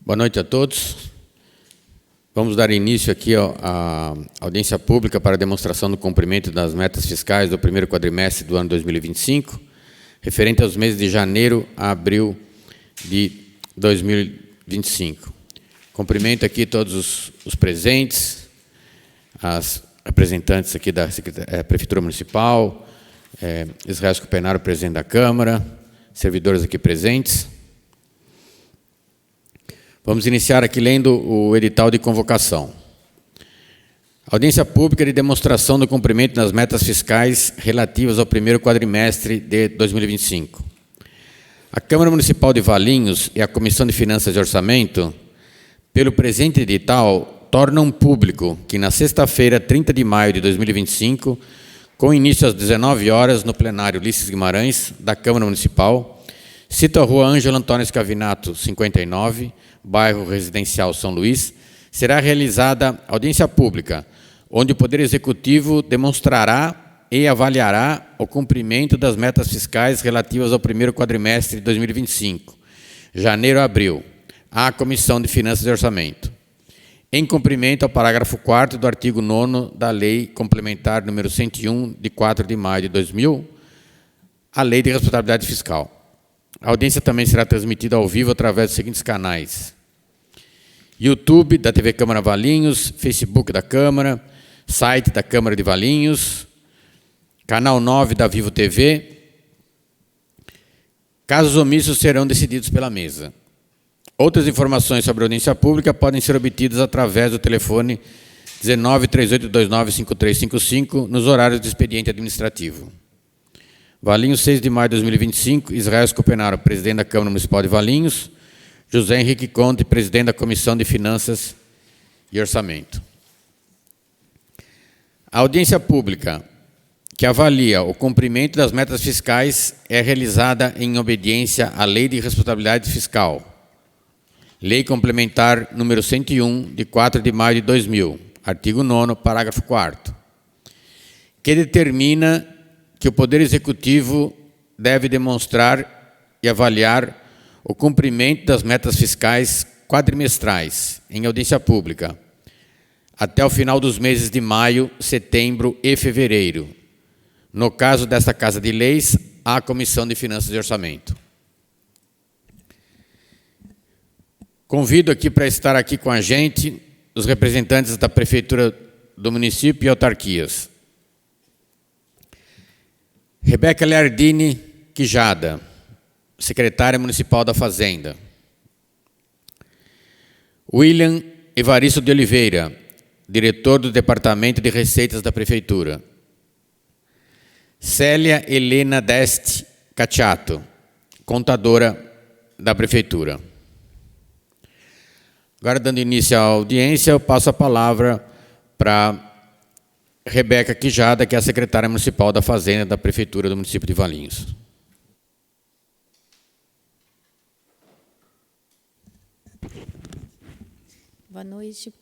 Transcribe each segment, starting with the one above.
Boa noite a todos. Vamos dar início aqui à audiência pública para a demonstração do cumprimento das metas fiscais do primeiro quadrimestre do ano 2025, referente aos meses de janeiro a abril de 2025. 2025. Cumprimento aqui todos os presentes, as representantes aqui da Prefeitura Municipal, Israel Scupenaro, presidente da Câmara, servidores aqui presentes. Vamos iniciar aqui lendo o edital de convocação. Audiência pública de demonstração do cumprimento das metas fiscais relativas ao primeiro quadrimestre de 2025. A Câmara Municipal de Valinhos e a Comissão de Finanças e Orçamento, pelo presente edital, tornam público que na sexta-feira, 30 de maio de 2025, com início às 19 horas, no plenário Ulisses Guimarães, da Câmara Municipal, cito a Rua Ângelo Antônio Scavinato, 59, bairro Residencial São Luís, será realizada audiência pública, onde o Poder Executivo demonstrará e avaliará o cumprimento das metas fiscais relativas ao primeiro quadrimestre de 2025, janeiro a abril, à Comissão de Finanças e Orçamento, em cumprimento ao parágrafo 4º do artigo 9º da Lei Complementar número 101, de 4 de maio de 2000, a Lei de Responsabilidade Fiscal. A audiência também será transmitida ao vivo através dos seguintes canais: YouTube da TV Câmara Valinhos, Facebook da Câmara, site da Câmara de Valinhos, canal 9 da Vivo TV. Casos omissos serão decididos pela mesa. Outras informações sobre a audiência pública podem ser obtidas através do telefone 1938295355 nos horários de expediente administrativo. Valinhos, 6 de maio de 2025, Israel Scupenaro, presidente da Câmara Municipal de Valinhos, José Henrique Conte, presidente da Comissão de Finanças e Orçamento. A audiência pública que avalia o cumprimento das metas fiscais é realizada em obediência à Lei de Responsabilidade Fiscal, Lei Complementar número 101, de 4 de maio de 2000, artigo 9º, parágrafo 4º, que determina que o Poder Executivo deve demonstrar e avaliar o cumprimento das metas fiscais quadrimestrais em audiência pública, até o final dos meses de maio, setembro e fevereiro. No caso desta Casa de Leis, a Comissão de Finanças e Orçamento. Convido aqui para estar aqui com a gente os representantes da Prefeitura do município e autarquias. Rebeca Leardini Quijada, secretária municipal da Fazenda. William Evaristo de Oliveira, diretor do Departamento de Receitas da Prefeitura. Célia Helena Deste Cacciato, contadora da Prefeitura. Agora, dando início à audiência, eu passo a palavra para Rebeca Quijada, que é a secretária municipal da Fazenda da Prefeitura do município de Valinhos. Boa noite,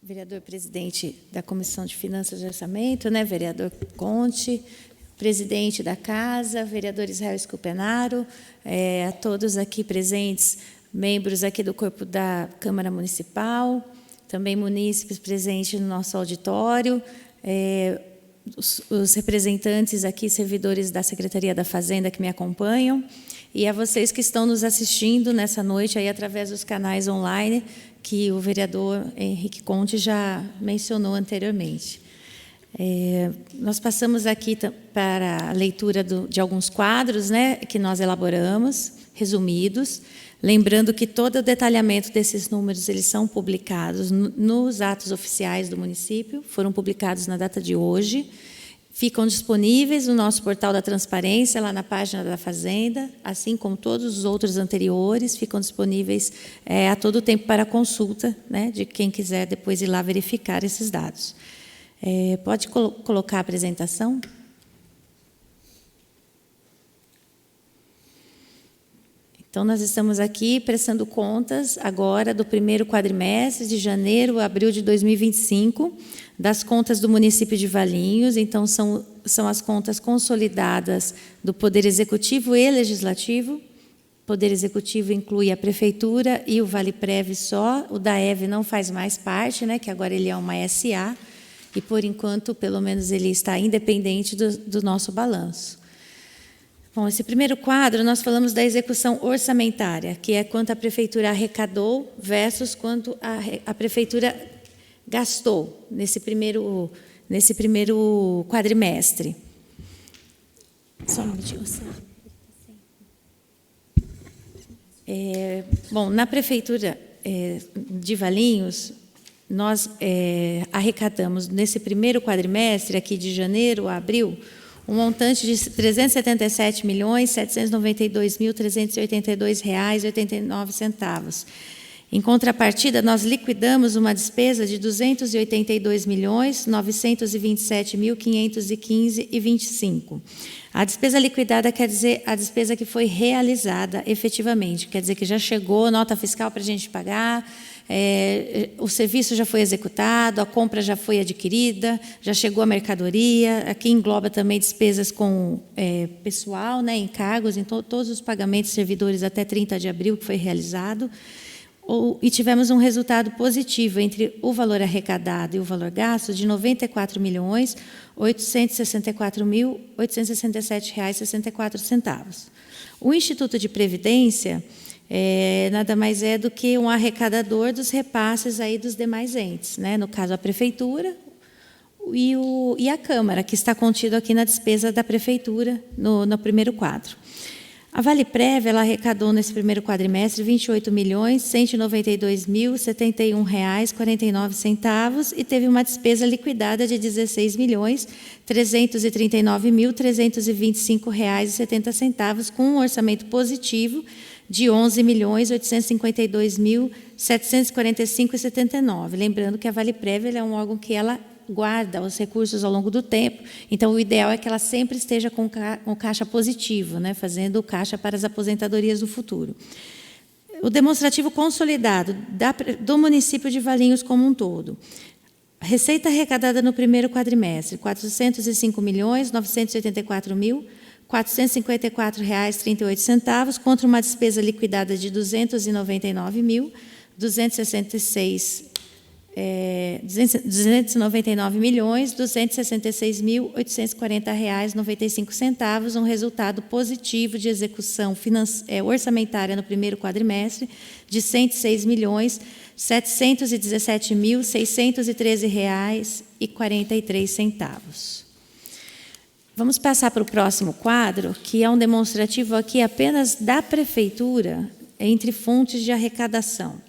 vereador presidente da Comissão de Finanças e Orçamento, vereador Conte, presidente da Casa, vereador Israel Scupenaro, a todos aqui presentes, membros aqui do corpo da Câmara Municipal, também munícipes presentes no nosso auditório, os representantes aqui, servidores da Secretaria da Fazenda que me acompanham, e a vocês que estão nos assistindo nessa noite aí através dos canais online que o vereador Henrique Conte já mencionou anteriormente. Nós passamos aqui para a leitura de alguns quadros que nós elaboramos, resumidos, lembrando que todo o detalhamento desses números eles são publicados nos atos oficiais do município, foram publicados na data de hoje, ficam disponíveis no nosso portal da transparência, lá na página da Fazenda, assim como todos os outros anteriores, ficam disponíveis a todo tempo para consulta, de quem quiser depois ir lá verificar esses dados. Pode colocar a apresentação? Então, nós estamos aqui prestando contas agora do primeiro quadrimestre de janeiro a abril de 2025, das contas do município de Valinhos. Então, são as contas consolidadas do Poder Executivo e Legislativo. O Poder Executivo inclui a Prefeitura e o Vale-Prev só. O DAEV não faz mais parte, que agora ele é uma SA, e, por enquanto, pelo menos, ele está independente do nosso balanço. Bom, esse primeiro quadro, nós falamos da execução orçamentária, que é quanto a Prefeitura arrecadou versus quanto a Prefeitura gastou nesse primeiro quadrimestre. Só um minutinho. Bom, na Prefeitura de Valinhos, nós arrecadamos, nesse primeiro quadrimestre, aqui de janeiro a abril, um montante de R$ 377.792.382,89. Em contrapartida, nós liquidamos uma despesa de R$ 282.927.515,25. A despesa liquidada quer dizer a despesa que foi realizada efetivamente, quer dizer que já chegou nota fiscal para a gente pagar, o serviço já foi executado, a compra já foi adquirida, já chegou a mercadoria. Aqui engloba também despesas com pessoal, né, encargos, então todos os pagamentos de servidores até 30 de abril que foi realizado. E tivemos um resultado positivo entre o valor arrecadado e o valor gasto de R$ 94.864.867,64. O Instituto de Previdência nada mais é do que um arrecadador dos repasses aí dos demais entes, né? No caso, a Prefeitura e a Câmara, que está contido aqui na despesa da Prefeitura, no primeiro quadro. A Valeprev, ela arrecadou nesse primeiro quadrimestre R$ 28.192.071,49 e teve uma despesa liquidada de R$ 16.339.325,70, com um orçamento positivo de R$ 11.852.745,79. Lembrando que a Valeprev é um órgão que ela guarda os recursos ao longo do tempo, então o ideal é que ela sempre esteja com caixa positivo, né, fazendo o caixa para as aposentadorias do futuro. O demonstrativo consolidado do município de Valinhos como um todo. Receita arrecadada no primeiro quadrimestre, R$ 405.954.454,38, contra uma despesa liquidada de R$ 299.840,95, um resultado positivo de execução orçamentária no primeiro quadrimestre de R$ 106.717.613,43. Vamos passar para o próximo quadro, que é um demonstrativo aqui apenas da Prefeitura entre fontes de arrecadação.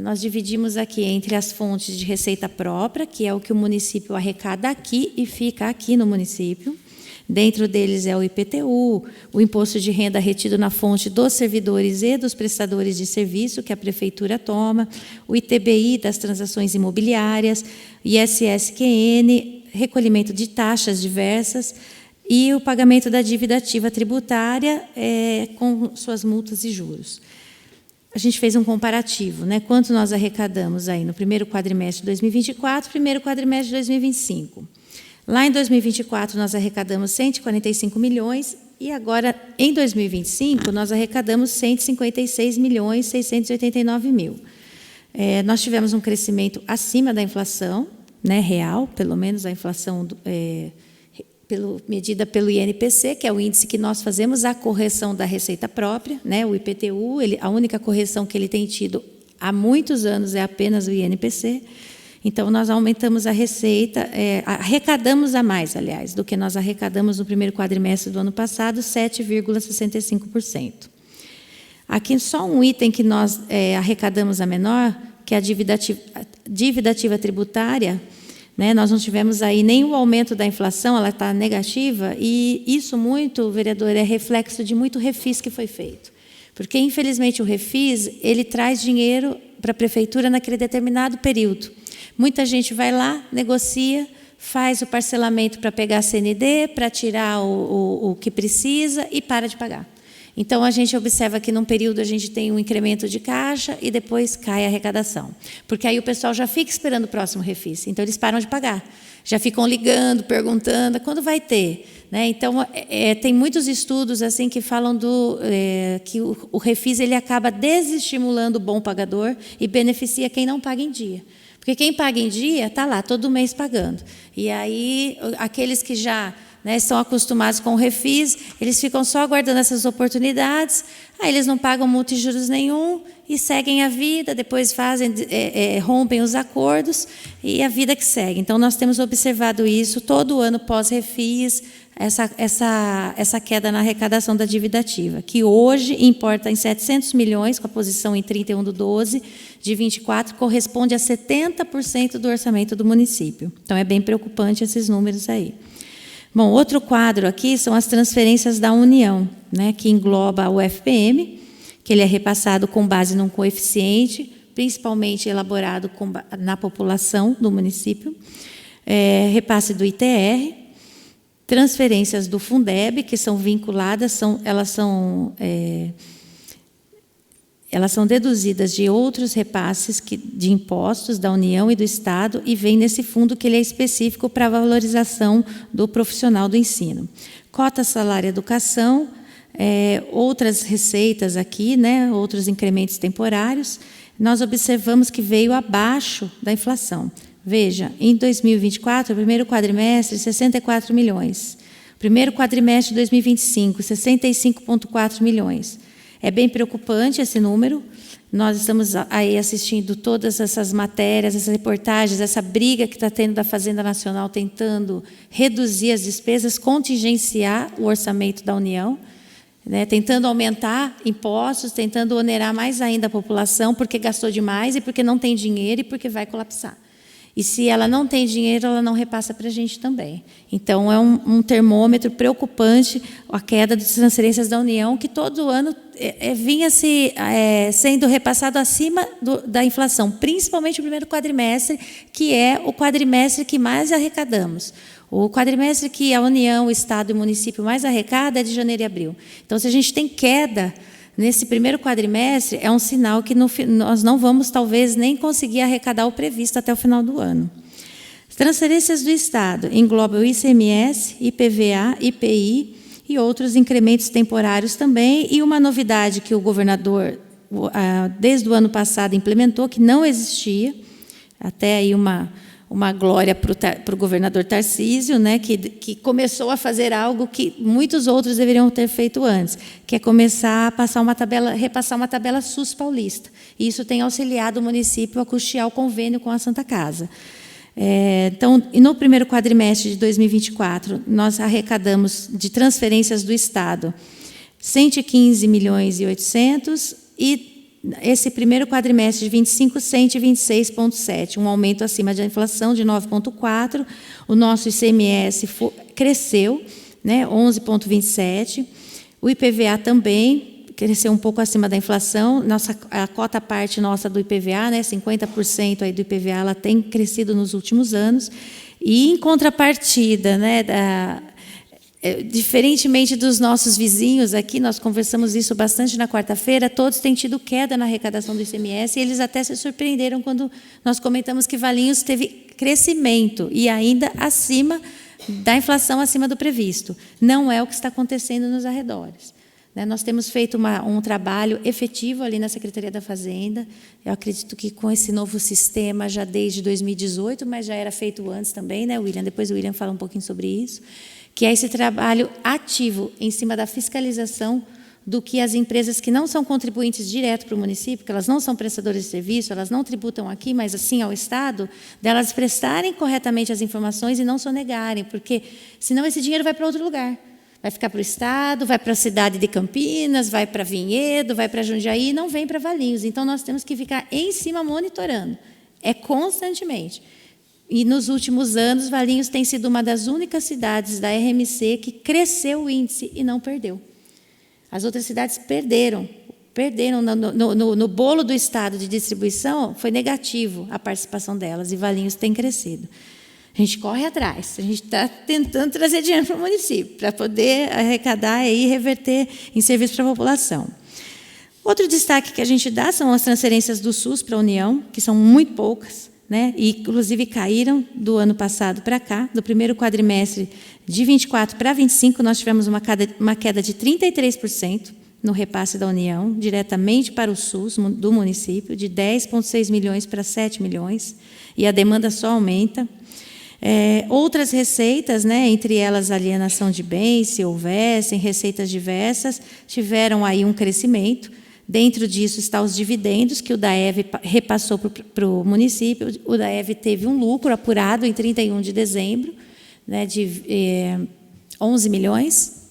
Nós dividimos aqui entre as fontes de receita própria, que é o que o município arrecada aqui e fica aqui no município. Dentro deles é o IPTU, o imposto de renda retido na fonte dos servidores e dos prestadores de serviço, que a Prefeitura toma, o ITBI das transações imobiliárias, ISSQN, recolhimento de taxas diversas e o pagamento da dívida ativa tributária com suas multas e juros. A gente fez um comparativo, né? Quanto nós arrecadamos aí no primeiro quadrimestre de 2024, primeiro quadrimestre de 2025. Lá em 2024, nós arrecadamos 145 milhões e agora, em 2025, nós arrecadamos 156.689.000. Nós tivemos um crescimento acima da inflação, né, real, pelo menos a inflação medida pelo INPC, que é o índice que nós fazemos a correção da receita própria, né? O IPTU, a única correção que ele tem tido há muitos anos é apenas o INPC. Então, nós aumentamos a receita, arrecadamos a mais, aliás, do que nós arrecadamos no primeiro quadrimestre do ano passado, 7,65%. Aqui, só um item que nós arrecadamos a menor, que é a dívida ativa tributária, né? Nós não tivemos aí nenhum aumento da inflação, ela está negativa, e isso muito, vereador, é reflexo de muito refis que foi feito. Porque, infelizmente, o refis, ele traz dinheiro para a Prefeitura naquele determinado período. Muita gente vai lá, negocia, faz o parcelamento para pegar a CND, para tirar o que precisa e para de pagar. Então, a gente observa que, num período, a gente tem um incremento de caixa e depois cai a arrecadação. Porque aí o pessoal já fica esperando o próximo refis. Então, eles param de pagar. Já ficam ligando, perguntando, quando vai ter? Né? Então, tem muitos estudos assim que falam que o refis ele acaba desestimulando o bom pagador e beneficia quem não paga em dia. Porque quem paga em dia está lá todo mês pagando. E aí, aqueles que já né, estão acostumados com o refis, eles ficam só aguardando essas oportunidades, aí eles não pagam multa e juros nenhum e seguem a vida, depois rompem os acordos e a vida que segue. Então, nós temos observado isso todo ano pós-refis, essa queda na arrecadação da dívida ativa, que hoje importa em 700 milhões, com a posição em 31/12 de 24, corresponde a 70% do orçamento do município. Então, é bem preocupante esses números aí. Bom, outro quadro aqui são as transferências da União, né, que engloba o FPM, que ele é repassado com base num coeficiente, principalmente elaborado na população do município, repasse do ITR, transferências do Fundeb, que são vinculadas, elas são deduzidas de outros repasses de impostos da União e do Estado e vem nesse fundo que ele é específico para a valorização do profissional do ensino. Cota salário educação, outras receitas aqui, né, outros incrementos temporários, nós observamos que veio abaixo da inflação. Veja, em 2024, o primeiro quadrimestre, 64 milhões. Primeiro quadrimestre de 2025, 65,4 milhões. É bem preocupante esse número. Nós estamos aí assistindo todas essas matérias, essas reportagens, essa briga que está tendo da Fazenda Nacional tentando reduzir as despesas, contingenciar o orçamento da União, né, tentando aumentar impostos, tentando onerar mais ainda a população, porque gastou demais e porque não tem dinheiro e porque vai colapsar. E se ela não tem dinheiro, ela não repassa para a gente também. Então, é um termômetro preocupante a queda das transferências da União, que todo ano vinha sendo repassado acima da inflação, principalmente o primeiro quadrimestre, que é o quadrimestre que mais arrecadamos. O quadrimestre que a União, o Estado e o município mais arrecada é de janeiro e abril. Então, se a gente tem queda nesse primeiro quadrimestre, é um sinal que nós não vamos, talvez, nem conseguir arrecadar o previsto até o final do ano. As transferências do Estado englobam o ICMS, IPVA, IPI e outros incrementos temporários também, e uma novidade que o governador, desde o ano passado, implementou, que não existia, até aí uma glória para o governador Tarcísio, né, que começou a fazer algo que muitos outros deveriam ter feito antes, que é começar a repassar uma tabela SUS paulista. E isso tem auxiliado o município a custear o convênio com a Santa Casa. Então, no primeiro quadrimestre de 2024, nós arrecadamos de transferências do Estado 115 milhões e 800 e esse primeiro quadrimestre de 25, 126,7, um aumento acima da inflação de 9,4. O nosso ICMS cresceu, né, 11,27. O IPVA também cresceu um pouco acima da inflação. A cota parte nossa do IPVA, né, 50% aí do IPVA, ela tem crescido nos últimos anos. E, em contrapartida, né, diferentemente dos nossos vizinhos aqui, nós conversamos isso bastante na quarta-feira, todos têm tido queda na arrecadação do ICMS, e eles até se surpreenderam quando nós comentamos que Valinhos teve crescimento, e ainda acima da inflação, acima do previsto. Não é o que está acontecendo nos arredores. Nós temos feito um trabalho efetivo ali na Secretaria da Fazenda. Eu acredito que com esse novo sistema, já desde 2018, mas já era feito antes também, né, William? Depois o William fala um pouquinho sobre isso, que é esse trabalho ativo em cima da fiscalização do que as empresas que não são contribuintes direto para o município, que elas não são prestadoras de serviço, elas não tributam aqui, mas assim ao Estado, delas prestarem corretamente as informações e não sonegarem, porque senão esse dinheiro vai para outro lugar. Vai ficar para o Estado, vai para a cidade de Campinas, vai para Vinhedo, vai para Jundiaí, não vem para Valinhos. Então, nós temos que ficar em cima monitorando. É constantemente. E, nos últimos anos, Valinhos tem sido uma das únicas cidades da RMC que cresceu o índice e não perdeu. As outras cidades perderam no bolo do Estado de distribuição, foi negativo a participação delas, e Valinhos tem crescido. A gente corre atrás, a gente está tentando trazer dinheiro para o município, para poder arrecadar e reverter em serviço para a população. Outro destaque que a gente dá são as transferências do SUS para a União, que são muito poucas, né? E, inclusive, caíram do ano passado para cá. Do primeiro quadrimestre de 24 para 25, nós tivemos uma queda de 33% no repasse da União, diretamente para o SUS do município, de 10,6 milhões para 7 milhões, e a demanda só aumenta. Outras receitas, né, entre elas alienação de bens, se houvessem, receitas diversas, tiveram aí um crescimento. Dentro disso está os dividendos que o DAEV repassou para o município. O DAEV teve um lucro apurado em 31 de dezembro, né, de 11 milhões.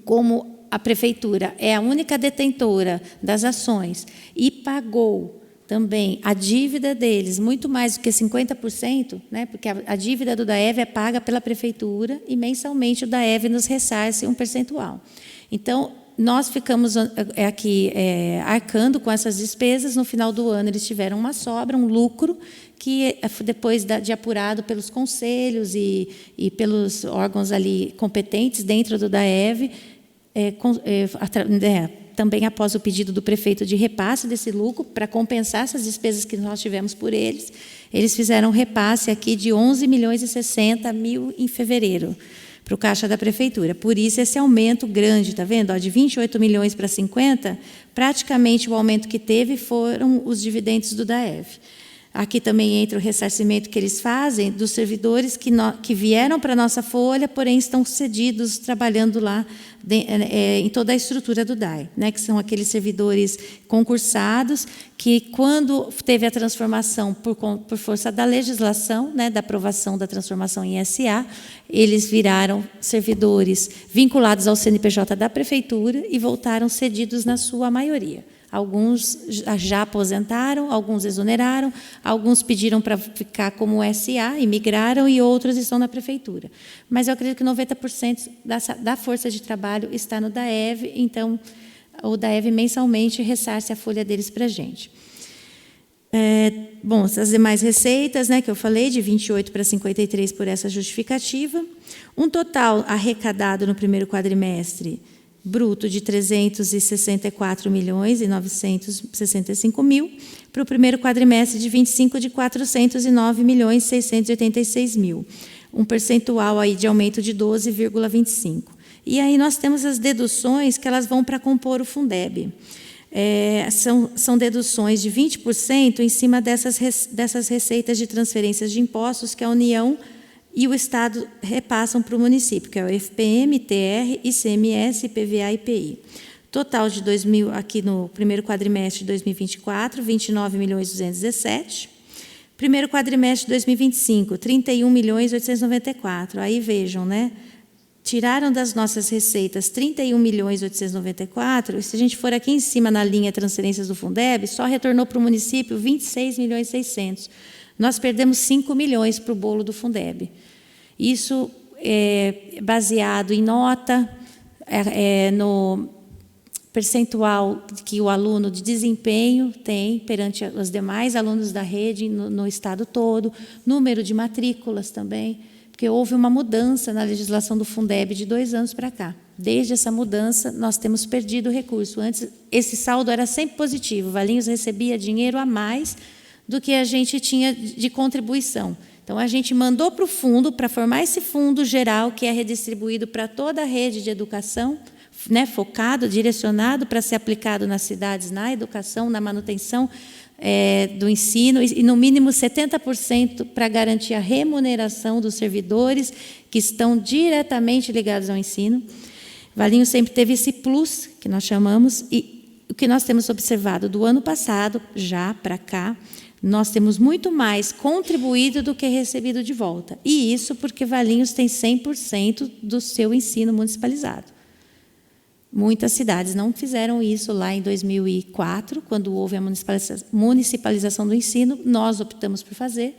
Como a prefeitura é a única detentora das ações e pagou também a dívida deles, muito mais do que 50%, né, porque a dívida do DAEV é paga pela prefeitura e mensalmente o DAEV nos ressarce um percentual. Então, nós ficamos aqui arcando com essas despesas. No final do ano, eles tiveram uma sobra, um lucro, que depois de apurado pelos conselhos e pelos órgãos ali competentes dentro do DAEV, também após o pedido do prefeito de repasse desse lucro, para compensar essas despesas que nós tivemos por eles, eles fizeram um repasse aqui de 11 milhões e 60 mil em fevereiro, para o caixa da prefeitura. Por isso, esse aumento grande, está vendo? Ó, de 28 milhões para 50, praticamente o aumento que teve foram os dividendos do DAEV. Aqui também entra o ressarcimento que eles fazem dos servidores que vieram para a nossa folha, porém estão cedidos, trabalhando lá em toda a estrutura do DAE, né, que são aqueles servidores concursados que, quando teve a transformação por força da legislação, né, da aprovação da transformação em SA, eles viraram servidores vinculados ao CNPJ da prefeitura e voltaram cedidos na sua maioria. Alguns já aposentaram, alguns exoneraram, alguns pediram para ficar como SA e migraram, e outros estão na prefeitura. Mas eu acredito que 90% da força de trabalho está no DAEV, então o DAEV mensalmente ressarce a folha deles para a gente. Bom, as demais receitas, né, que eu falei, de 28 para 53 por essa justificativa. Um total arrecadado no primeiro quadrimestre bruto de 364 milhões e 965 mil, para o primeiro quadrimestre de 25 de 409 milhões e 686 mil, um percentual aí de aumento de 12,25. E aí nós temos as deduções que elas vão para compor o Fundeb. São deduções de 20% em cima dessas receitas de transferências de impostos que a União e o Estado repassam para o município, que é o FPM, TR, ICMS, IPVA e IPI. Total de aqui no primeiro quadrimestre de 2024, 29 milhões 217. Primeiro quadrimestre de 2025, 31 milhões 894. Aí vejam, né? Tiraram das nossas receitas 31 milhões 894, e se a gente for aqui em cima na linha transferências do Fundeb, só retornou para o município 26 milhões 600. Nós perdemos 5 milhões para o bolo do Fundeb. Isso é baseado em nota, no percentual que o aluno de desempenho tem perante os demais alunos da rede no estado todo, número de matrículas também, porque houve uma mudança na legislação do Fundeb de 2 anos para cá. Desde essa mudança, nós temos perdido recurso. Antes, esse saldo era sempre positivo. Valinhos recebia dinheiro a mais do que a gente tinha de contribuição. Então, a gente mandou para o fundo, para formar esse fundo geral, que é redistribuído para toda a rede de educação, né, focado, direcionado para ser aplicado nas cidades, na educação, na manutenção do ensino, e no mínimo 70% para garantir a remuneração dos servidores que estão diretamente ligados ao ensino. Valinhos sempre teve esse plus, que nós chamamos, e o que nós temos observado do ano passado, já para cá, nós temos muito mais contribuído do que recebido de volta. E isso porque Valinhos tem 100% do seu ensino municipalizado. Muitas cidades não fizeram isso lá em 2004, quando houve a municipalização do ensino. Nós optamos por fazer.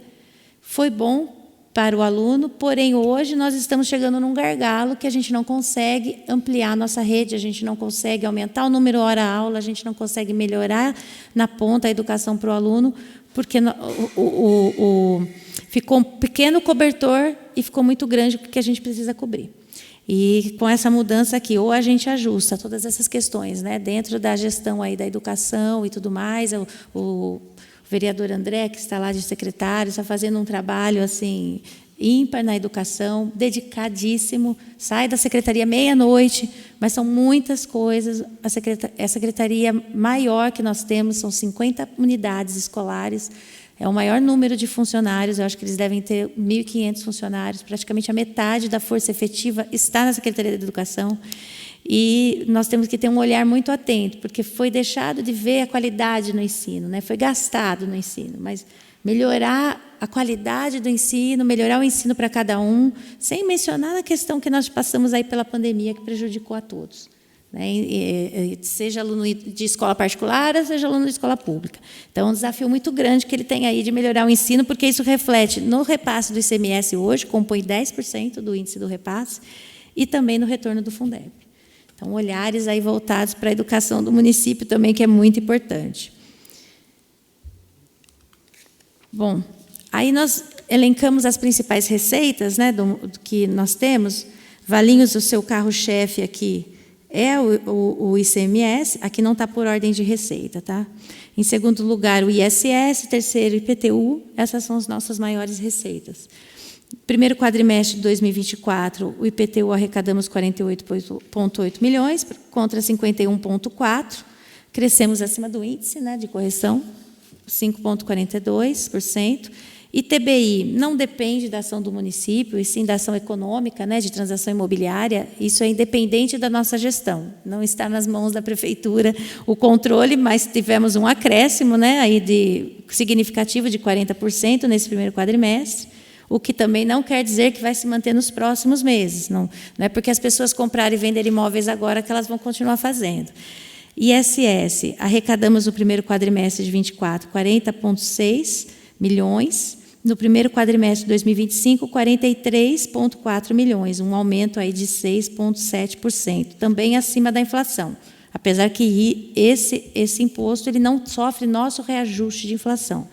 Foi bom para o aluno, porém, hoje nós estamos chegando num gargalo que a gente não consegue ampliar a nossa rede, a gente não consegue aumentar o número hora-aula, a gente não consegue melhorar na ponta a educação para o aluno, porque ficou um pequeno cobertor e ficou muito grande o que a gente precisa cobrir. E com essa mudança aqui, ou a gente ajusta todas essas questões, né, dentro da gestão aí da educação e tudo mais, o vereador André, que está lá de secretário, está fazendo um trabalho assim ímpar na educação, dedicadíssimo, sai da secretaria meia-noite, mas são muitas coisas. A secretaria maior que nós temos são 50 unidades escolares, É o maior número de funcionários, eu acho que eles devem ter 1.500 funcionários, praticamente a metade da força efetiva está na Secretaria da Educação. E nós temos que ter um olhar muito atento, porque foi deixado de ver a qualidade no ensino, né? Foi gastado no ensino, mas melhorar a qualidade do ensino, melhorar o ensino para cada um, sem mencionar a questão que nós passamos aí pela pandemia, que prejudicou a todos, né? Seja aluno de escola particular, seja aluno de escola pública. Então, é um desafio muito grande que ele tem aí de melhorar o ensino, porque isso reflete no repasse do ICMS hoje, compõe 10% do índice do repasse, e também no retorno do Fundeb. Então, olhares aí voltados para a educação do município também, que é muito importante. Bom, aí nós elencamos as principais receitas, né, do que nós temos. Valinhos, o seu carro-chefe aqui é o ICMS, aqui não está por ordem de receita, tá? Em segundo lugar, o ISS, terceiro, o IPTU, essas são as nossas maiores receitas. Primeiro quadrimestre de 2024, o IPTU arrecadamos 48,8 milhões, contra 51,4. Crescemos acima do índice, né, de correção, 5,42%. E TBI não depende da ação do município, e sim da ação econômica, né, de transação imobiliária. Isso é independente da nossa gestão. Não está nas mãos da prefeitura o controle, mas tivemos um acréscimo, né, aí significativo de 40% nesse primeiro quadrimestre, o que também não quer dizer que vai se manter nos próximos meses. Não é porque as pessoas comprarem e venderem imóveis agora que elas vão continuar fazendo. ISS, arrecadamos no primeiro quadrimestre de 24, 40,6 milhões. No primeiro quadrimestre de 2025, 43,4 milhões, um aumento aí de 6,7%, também acima da inflação. Apesar que esse imposto ele não sofre nosso reajuste de inflação.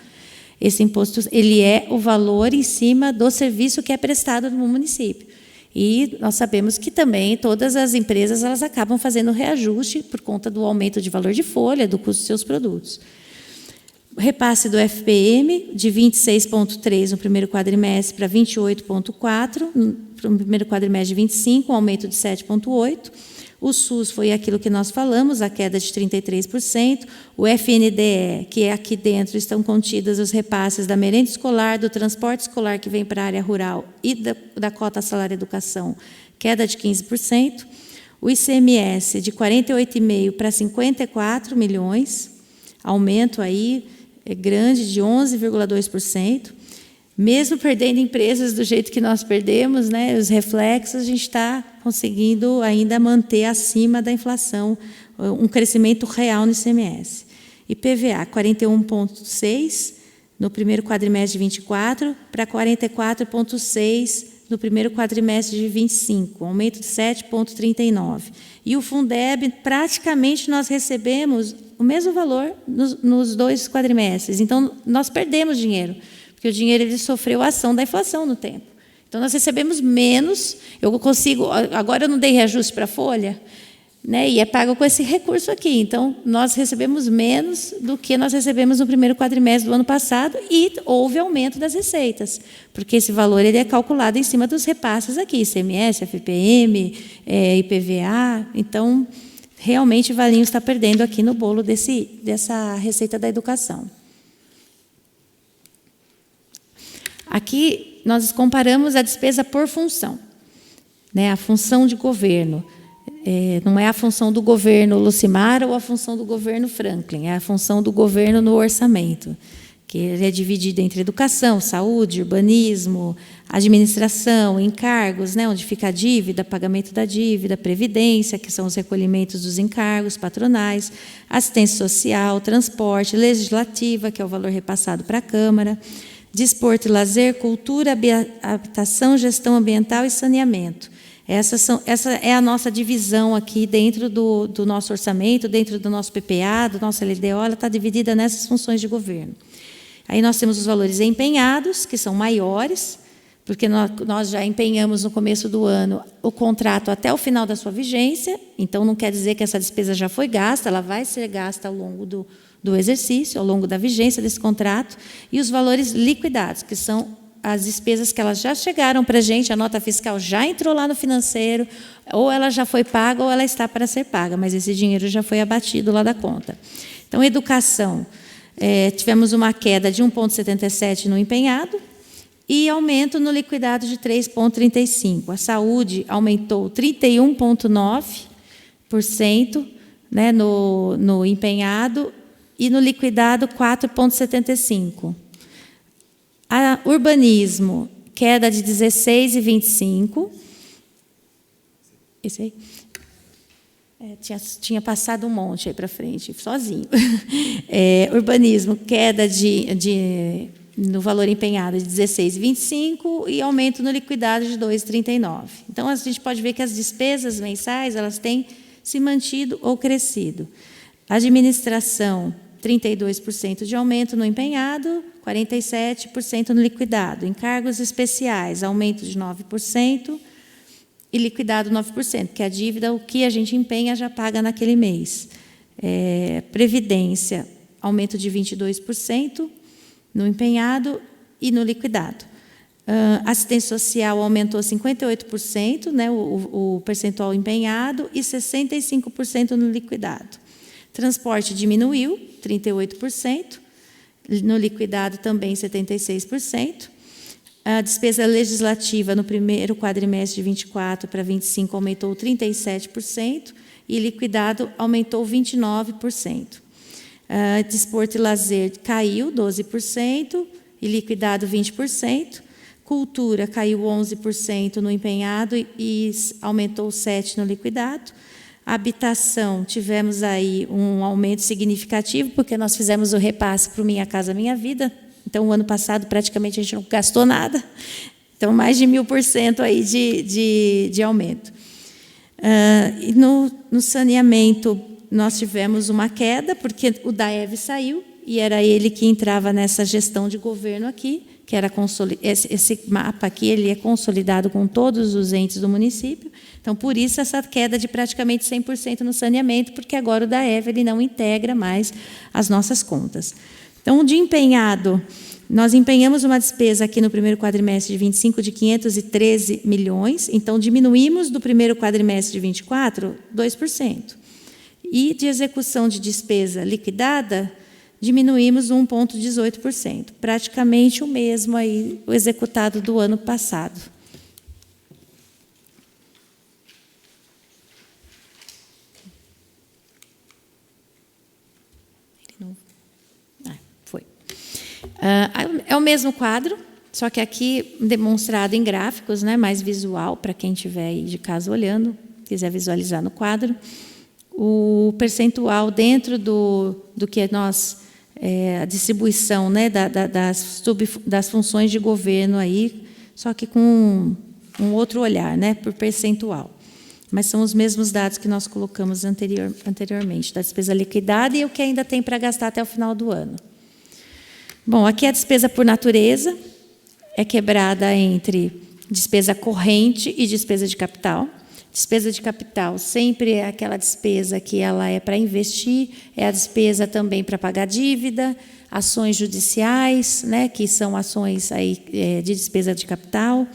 Esse imposto ele é o valor em cima do serviço que é prestado no município. E nós sabemos que também todas as empresas elas acabam fazendo reajuste por conta do aumento de valor de folha, do custo dos seus produtos. O repasse do FPM, de 26,3 no primeiro quadrimestre para 28,4, no primeiro quadrimestre de 25, um aumento de 7,8. O SUS foi aquilo que nós falamos, a queda de 33%. O FNDE, que é aqui dentro, estão contidas os repasses da merenda escolar, do transporte escolar que vem para a área rural e da cota salário educação, queda de 15%. O ICMS, de 48,5 para 54 milhões, aumento aí grande de 11,2%. Mesmo perdendo empresas do jeito que nós perdemos, né, os reflexos, a gente está conseguindo ainda manter acima da inflação um crescimento real no ICMS. IPVA, 41,6 no primeiro quadrimestre de 24 para 44,6 no primeiro quadrimestre de 25, um aumento de 7,39. E o Fundeb, praticamente nós recebemos o mesmo valor nos dois quadrimestres. Então, nós perdemos dinheiro, porque o dinheiro ele sofreu a ação da inflação no tempo. Então, nós recebemos menos. Eu consigo. Agora, eu não dei reajuste para a folha, né, e é pago com esse recurso aqui. Então, nós recebemos menos do que nós recebemos no primeiro quadrimestre do ano passado e houve aumento das receitas, porque esse valor ele é calculado em cima dos repasses aqui, ICMS, FPM, IPVA. Então, realmente, Valinhos está perdendo aqui no bolo dessa receita da educação. Aqui, nós comparamos a despesa por função, né, a função de governo. Não é a função do governo Lucimar ou a função do governo Franklin, é a função do governo no orçamento, que ele é dividido entre educação, saúde, urbanismo, administração, encargos, né, onde fica a dívida, pagamento da dívida, previdência, que são os recolhimentos dos encargos patronais, assistência social, transporte, legislativa, que é o valor repassado para a Câmara, desporto e lazer, cultura, habitação, gestão ambiental e saneamento. Essa é a nossa divisão aqui dentro do nosso orçamento, dentro do nosso PPA, do nosso LDO, ela está dividida nessas funções de governo. Aí nós temos os valores empenhados, que são maiores, porque nós já empenhamos no começo do ano o contrato até o final da sua vigência, então não quer dizer que essa despesa já foi gasta, ela vai ser gasta ao longo do exercício, ao longo da vigência desse contrato, e os valores liquidados, que são as despesas que elas já chegaram para a gente, a nota fiscal já entrou lá no financeiro, ou ela já foi paga ou ela está para ser paga, mas esse dinheiro já foi abatido lá da conta. Então, educação, tivemos uma queda de 1,77 no empenhado e aumento no liquidado de 3,35. A saúde aumentou 31,9%, né, no empenhado e no liquidado 4,75%. A urbanismo, queda de 16,25%. Esse aí? Tinha passado um monte aí para frente, sozinho. Urbanismo, queda no valor empenhado de 16,25 e aumento no liquidado de 2,39. Então, a gente pode ver que as despesas mensais elas têm se mantido ou crescido. Administração, 32% de aumento no empenhado, 47% no liquidado. Encargos especiais, aumento de 9%. E liquidado 9%, que a dívida, o que a gente empenha, já paga naquele mês. Previdência, aumento de 22% no empenhado e no liquidado. Assistência social aumentou 58%, né, o percentual empenhado, e 65% no liquidado. Transporte diminuiu, 38%, no liquidado também 76%. A despesa legislativa no primeiro quadrimestre de 24 para 25 aumentou 37% e liquidado aumentou 29%. Desporto e lazer caiu 12% e liquidado 20%. Cultura caiu 11% no empenhado e aumentou 7% no liquidado. Habitação, tivemos aí um aumento significativo, porque nós fizemos o repasse para o Minha Casa Minha Vida. Então, o ano passado, praticamente, a gente não gastou nada. Então, mais de 1000% aí de aumento. E no saneamento, nós tivemos uma queda, porque o DAEV saiu, e era ele que entrava nessa gestão de governo aqui, que era esse mapa aqui, ele é consolidado com todos os entes do município. Então, por isso, essa queda de praticamente 100% no saneamento, porque agora o DAEV ele não integra mais as nossas contas. Então, de empenhado, nós empenhamos uma despesa aqui no primeiro quadrimestre de 25 de 513 milhões, então diminuímos do primeiro quadrimestre de 24, 2%. E de execução de despesa liquidada, diminuímos 1,18%, praticamente o mesmo aí, o executado do ano passado. É o mesmo quadro, só que aqui demonstrado em gráficos, né, mais visual, para quem estiver aí de casa olhando, quiser visualizar no quadro. O percentual dentro do que nós, a distribuição, né, das funções de governo, aí, só que com um outro olhar, né, por percentual. Mas são os mesmos dados que nós colocamos anteriormente, da despesa liquidada e o que ainda tem para gastar até o final do ano. Bom, aqui a despesa por natureza é quebrada entre despesa corrente e despesa de capital. Despesa de capital sempre é aquela despesa que ela é para investir, é a despesa também para pagar dívida, ações judiciais, né, que são ações aí, de despesa de capital.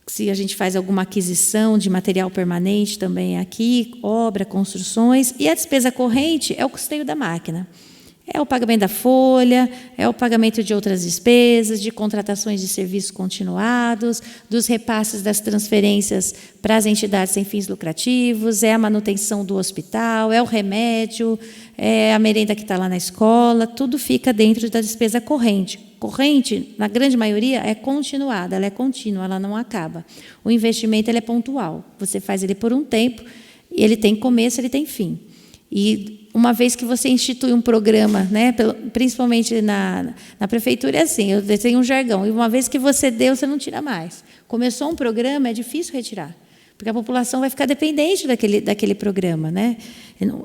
Se a gente faz alguma aquisição de material permanente também é aqui, obra, construções. E a despesa corrente é o custeio da máquina. É o pagamento da folha, é o pagamento de outras despesas, de contratações de serviços continuados, dos repasses das transferências para as entidades sem fins lucrativos, é a manutenção do hospital, é o remédio, é a merenda que está lá na escola, tudo fica dentro da despesa corrente. Corrente, na grande maioria, é continuada, ela é contínua, ela não acaba. O investimento ele é pontual, você faz ele por um tempo, ele tem começo, ele tem fim. E uma vez que você institui um programa, né, principalmente na prefeitura, é assim, eu tenho um jargão, e uma vez que você deu, você não tira mais. Começou um programa, é difícil retirar, porque a população vai ficar dependente daquele programa, né?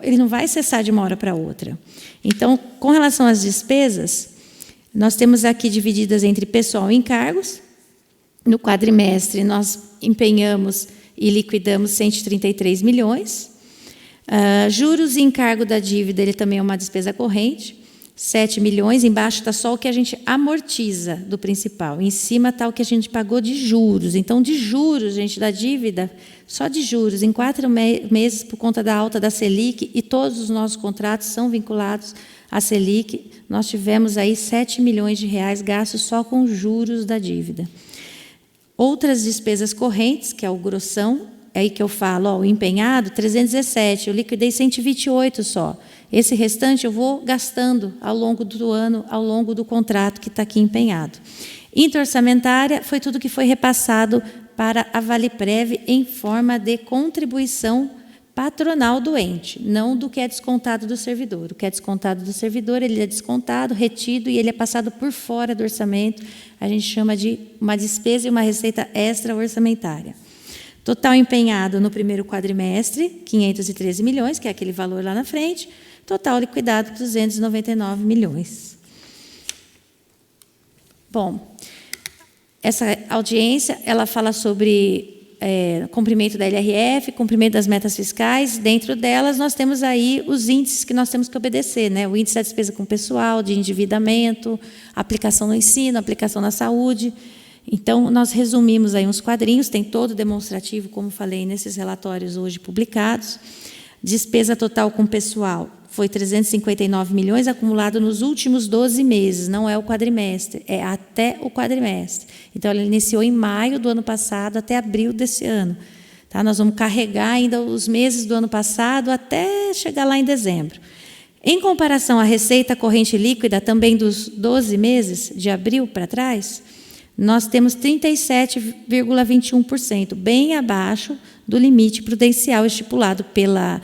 Ele não vai cessar de uma hora para outra. Então, com relação às despesas, nós temos aqui divididas entre pessoal e encargos. No quadrimestre, nós empenhamos e liquidamos 133 milhões. Juros e encargo da dívida, ele também é uma despesa corrente, 7 milhões, embaixo está só o que a gente amortiza do principal, em cima está o que a gente pagou de juros. Então, de juros, gente, da dívida, só de juros, em 4 meses, por conta da alta da Selic, e todos os nossos contratos são vinculados a Selic, nós tivemos aí 7 milhões de reais gastos só com juros da dívida. Outras despesas correntes, que é o grossão, é aí que eu falo, ó, o empenhado, 317, eu liquidei 128 só. Esse restante eu vou gastando ao longo do ano, ao longo do contrato que está aqui empenhado. Interorçamentária foi tudo que foi repassado para a Valeprev em forma de contribuição patronal do ente, não do que é descontado do servidor. O que é descontado do servidor, ele é descontado, retido e ele é passado por fora do orçamento. A gente chama de uma despesa e uma receita extra-orçamentária. Total empenhado no primeiro quadrimestre, 513 milhões, que é aquele valor lá na frente. Total liquidado, 299 milhões. Bom, essa audiência, ela fala sobre cumprimento da LRF, cumprimento das metas fiscais. Dentro delas, nós temos aí os índices que nós temos que obedecer, né? O índice da despesa com pessoal, de endividamento, aplicação no ensino, aplicação na saúde. Então, nós resumimos aí uns quadrinhos, tem todo demonstrativo, como falei, nesses relatórios hoje publicados. Despesa total com pessoal foi 359 milhões, acumulado nos últimos 12 meses, não é o quadrimestre, é até o quadrimestre. Então, ela iniciou em maio do ano passado até abril desse ano. Tá? Nós vamos carregar ainda os meses do ano passado até chegar lá em dezembro. Em comparação à receita corrente líquida, também dos 12 meses, de abril para trás, nós temos 37,21%, bem abaixo do limite prudencial estipulado pela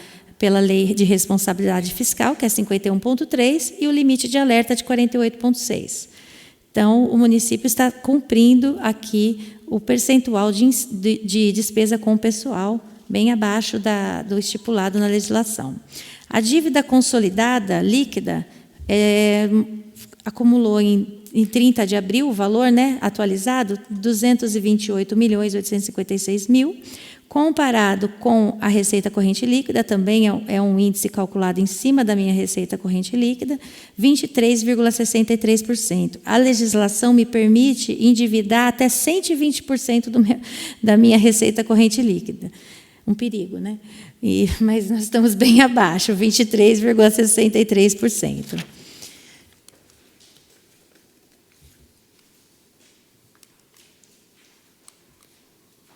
Lei de Responsabilidade Fiscal, que é 51,3%, e o limite de alerta de 48,6%. Então, o município está cumprindo aqui o percentual de despesa com o pessoal, bem abaixo do estipulado na legislação. A dívida consolidada líquida acumulou em 30 de abril, o valor, né, atualizado, 228.856.000, comparado com a receita corrente líquida, também é um índice calculado em cima da minha receita corrente líquida, 23,63%. A legislação me permite endividar até 120% da minha receita corrente líquida. Um perigo, né? Mas nós estamos bem abaixo, 23,63%.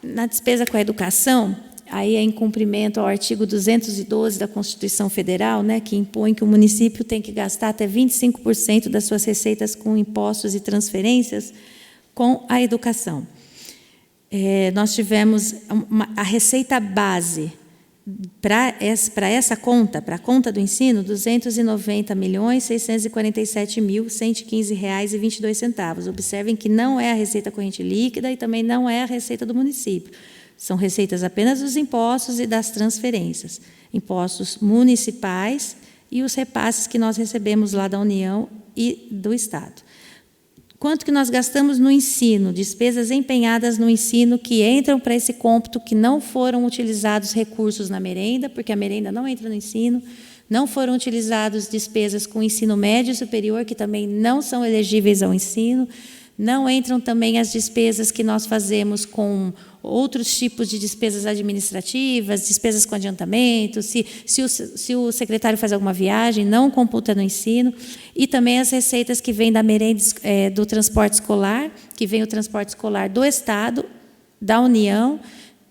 Na despesa com a educação, aí é em cumprimento ao artigo 212 da Constituição Federal, né, que impõe que o município tem que gastar até 25% das suas receitas com impostos e transferências com a educação. Nós tivemos a receita base para essa conta, para a conta do ensino, R$ 290.647.115,22. Observem que não é a receita corrente líquida e também não é a receita do município. São receitas apenas dos impostos e das transferências. Impostos municipais e os repasses que nós recebemos lá da União e do Estado. Quanto que nós gastamos no ensino, despesas empenhadas no ensino que entram para esse cômputo, que não foram utilizados recursos na merenda, porque a merenda não entra no ensino, não foram utilizados despesas com ensino médio e superior, que também não são elegíveis ao ensino, não entram também as despesas que nós fazemos com outros tipos de despesas administrativas, despesas com adiantamento, se o secretário faz alguma viagem, não computa no ensino, e também as receitas que vêm da merenda do transporte escolar, que vem o transporte escolar do Estado, da União,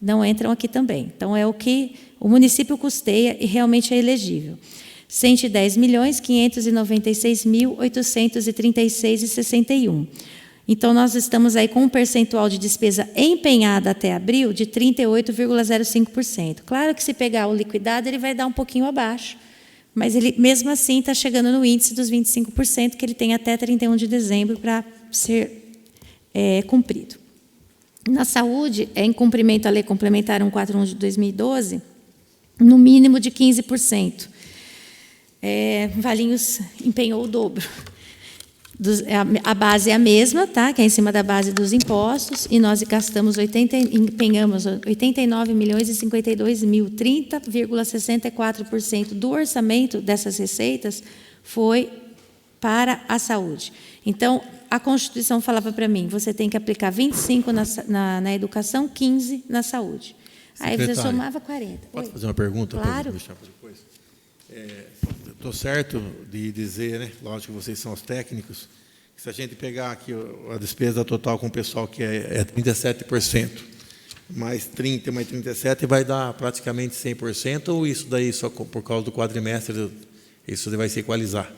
não entram aqui também. Então, é o que o município custeia e realmente é elegível. 110.596.836,61. Então, nós estamos aí com um percentual de despesa empenhada até abril de 38,05%. Claro que, se pegar o liquidado, ele vai dar um pouquinho abaixo, mas ele, mesmo assim, está chegando no índice dos 25%, que ele tem até 31 de dezembro para ser cumprido. Na saúde, é em cumprimento à Lei Complementar 141 de 2012, no mínimo de 15%. Valinhos empenhou o dobro. A base é a mesma, tá? Que é em cima da base dos impostos, e nós empenhamos 89.052.000, 30,64% do orçamento dessas receitas foi para a saúde. Então, a Constituição falava para mim, você tem que aplicar 25 na educação, 15 na saúde. Aí você somava 40. Pode fazer uma pergunta? Claro. Estou certo de dizer, né? Lógico que vocês são os técnicos, que se a gente pegar aqui a despesa total com o pessoal, que é 37%, mais 30, mais 37, vai dar praticamente 100%, ou isso daí só por causa do quadrimestre, isso vai se equalizar?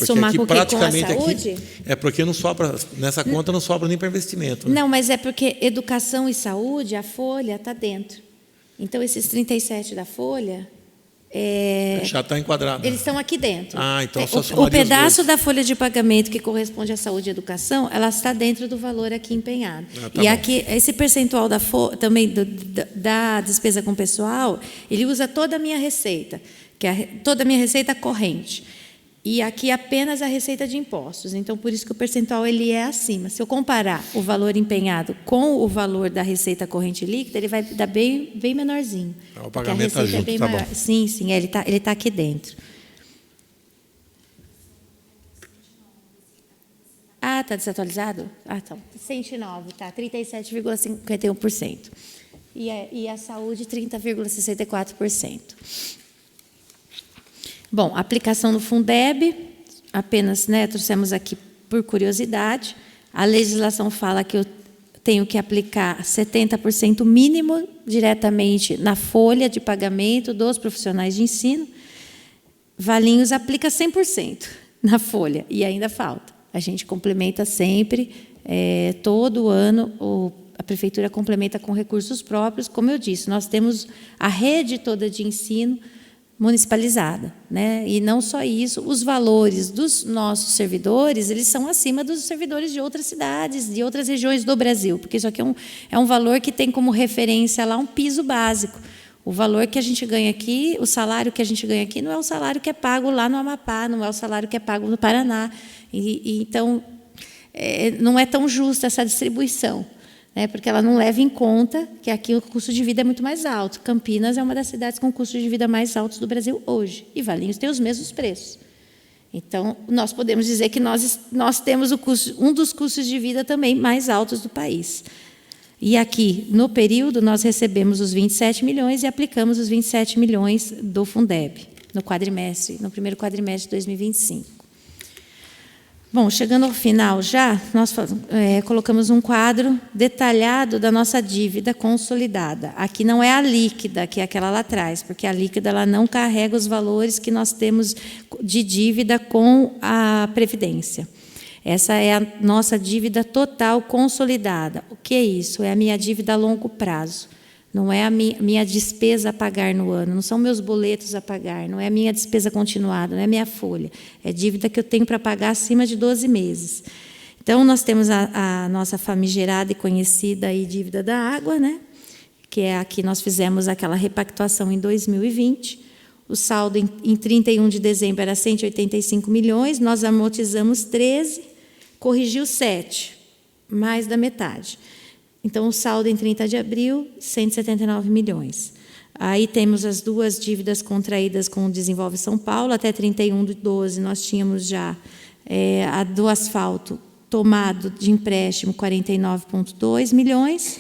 Somar com o quê? Com a saúde? Aqui, porque não sobra, nessa conta não sobra nem para investimento. Né? Não, mas é porque educação e saúde, a folha está dentro. Então, esses 37 da folha... já está enquadrado. Eles estão aqui dentro. Então só o pedaço da folha de pagamento que corresponde à saúde e educação, ela está dentro do valor aqui empenhado. Tá aqui, esse percentual também da despesa com pessoal, ele usa toda a minha receita, que é toda a minha receita corrente. E aqui apenas a receita de impostos. Então, por isso que o percentual ele é acima. Se eu comparar o valor empenhado com o valor da receita corrente líquida, ele vai dar bem menorzinho. O pagamento está junto, tá bom. Sim, ele tá aqui dentro. Está desatualizado? Então, 109, tá, 37,51%. E a saúde, 30,64%. Bom, aplicação no Fundeb, apenas trouxemos aqui por curiosidade. A legislação fala que eu tenho que aplicar 70% mínimo diretamente na folha de pagamento dos profissionais de ensino. Valinhos aplica 100% na folha, e ainda falta. A gente complementa sempre, todo ano, a Prefeitura complementa com recursos próprios. Como eu disse, nós temos a rede toda de ensino municipalizada, né? E não só isso, os valores dos nossos servidores, eles são acima dos servidores de outras cidades, de outras regiões do Brasil, porque isso aqui é um valor que tem como referência lá um piso básico. O valor que a gente ganha aqui, o salário que a gente ganha aqui, não é o salário que é pago lá no Amapá, não é o salário que é pago no Paraná. Então, não é tão justa essa distribuição, porque ela não leva em conta que aqui o custo de vida é muito mais alto. Campinas é uma das cidades com custo de vida mais altos do Brasil hoje, e Valinhos tem os mesmos preços. Então, nós podemos dizer que nós temos um dos custos de vida também mais altos do país. E aqui, no período, nós recebemos os 27 milhões e aplicamos os 27 milhões do Fundeb, no primeiro quadrimestre de 2025. Bom, chegando ao final já, nós colocamos um quadro detalhado da nossa dívida consolidada. Aqui não é a líquida, que é aquela lá atrás, porque a líquida ela não carrega os valores que nós temos de dívida com a Previdência. Essa é a nossa dívida total consolidada. O que é isso? É a minha dívida a longo prazo. Não é a minha despesa a pagar no ano, não são meus boletos a pagar, não é a minha despesa continuada, não é a minha folha. É dívida que eu tenho para pagar acima de 12 meses. Então, nós temos a nossa famigerada e conhecida aí dívida da água, né? Que é a que nós fizemos aquela repactuação em 2020. O saldo em 31 de dezembro era 185 milhões, nós amortizamos 13, corrigiu 7, mais da metade. Então, o saldo em 30 de abril, 179 milhões. Aí temos as duas dívidas contraídas com o Desenvolve São Paulo. Até 31 de 12, nós tínhamos já a do asfalto tomado de empréstimo, 49,2 milhões.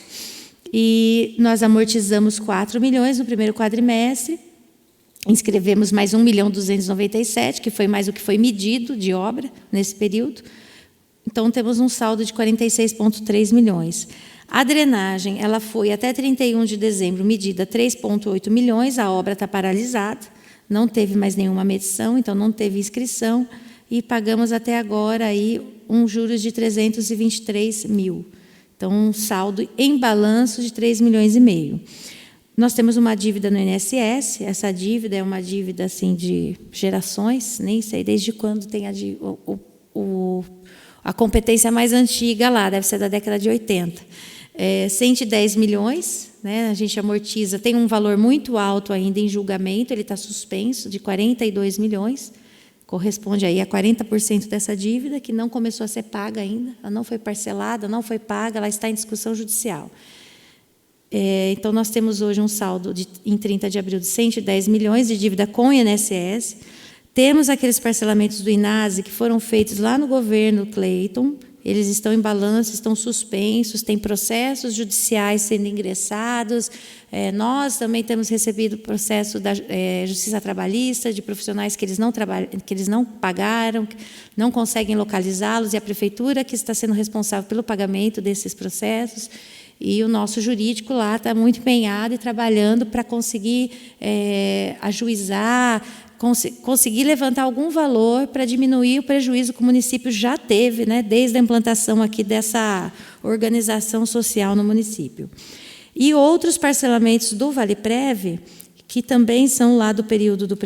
E nós amortizamos 4 milhões no primeiro quadrimestre. Inscrevemos mais 1.297.000, que foi mais o que foi medido de obra nesse período. Então, temos um saldo de 46,3 milhões. A drenagem, ela foi até 31 de dezembro medida 3,8 milhões, a obra está paralisada, não teve mais nenhuma medição, então não teve inscrição, e pagamos até agora aí juros de 323 mil. Então, um saldo em balanço de 3,5 milhões. Nós temos uma dívida no INSS, essa dívida é uma dívida assim, de gerações, nem sei desde quando tem a competência mais antiga lá, deve ser da década de 80. 110 milhões, né, a gente amortiza, tem um valor muito alto ainda em julgamento, ele está suspenso, de 42 milhões, corresponde aí a 40% dessa dívida, que não começou a ser paga ainda, ela não foi parcelada, não foi paga, ela está em discussão judicial. Então, nós temos hoje um saldo em 30 de abril de 110 milhões de dívida com o INSS. Temos aqueles parcelamentos do INASE que foram feitos lá no governo Cleiton, eles estão em balanço, estão suspensos, tem processos judiciais sendo ingressados. Nós também temos recebido processo da Justiça Trabalhista de profissionais que eles não pagaram, não conseguem localizá-los, e a Prefeitura que está sendo responsável pelo pagamento desses processos. E o nosso jurídico lá está muito empenhado e trabalhando para conseguir ajuizar, conseguir levantar algum valor para diminuir o prejuízo que o município já teve, né, desde a implantação aqui dessa organização social no município. E outros parcelamentos do ValePrev, que também são lá do período do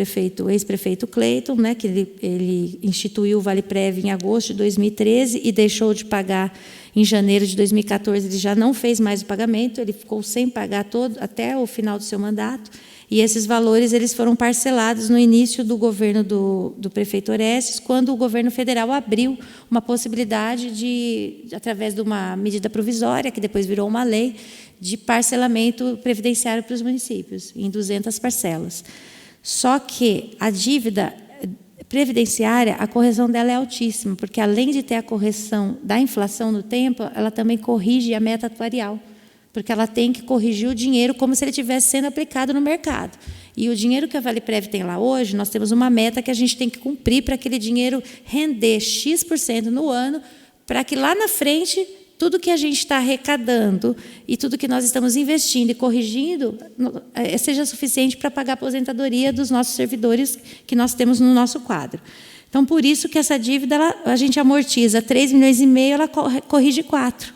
ex-prefeito Cleiton, né, que ele instituiu o ValePrev em agosto de 2013 e deixou de pagar em janeiro de 2014. Ele já não fez mais o pagamento, ele ficou sem pagar até o final do seu mandato. E esses valores eles foram parcelados no início do governo do prefeito Orestes, quando o governo federal abriu uma possibilidade de, através de uma medida provisória, que depois virou uma lei, de parcelamento previdenciário para os municípios, em 200 parcelas. Só que a dívida previdenciária, a correção dela é altíssima, porque, além de ter a correção da inflação no tempo, ela também corrige a meta atuarial, porque ela tem que corrigir o dinheiro como se ele estivesse sendo aplicado no mercado. E o dinheiro que a ValePrev tem lá hoje, nós temos uma meta que a gente tem que cumprir para aquele dinheiro render X% no ano, para que lá na frente tudo que a gente está arrecadando e tudo que nós estamos investindo e corrigindo seja suficiente para pagar a aposentadoria dos nossos servidores que nós temos no nosso quadro. Então, por isso que essa dívida, a gente amortiza 3,5 milhões, ela corrige 4.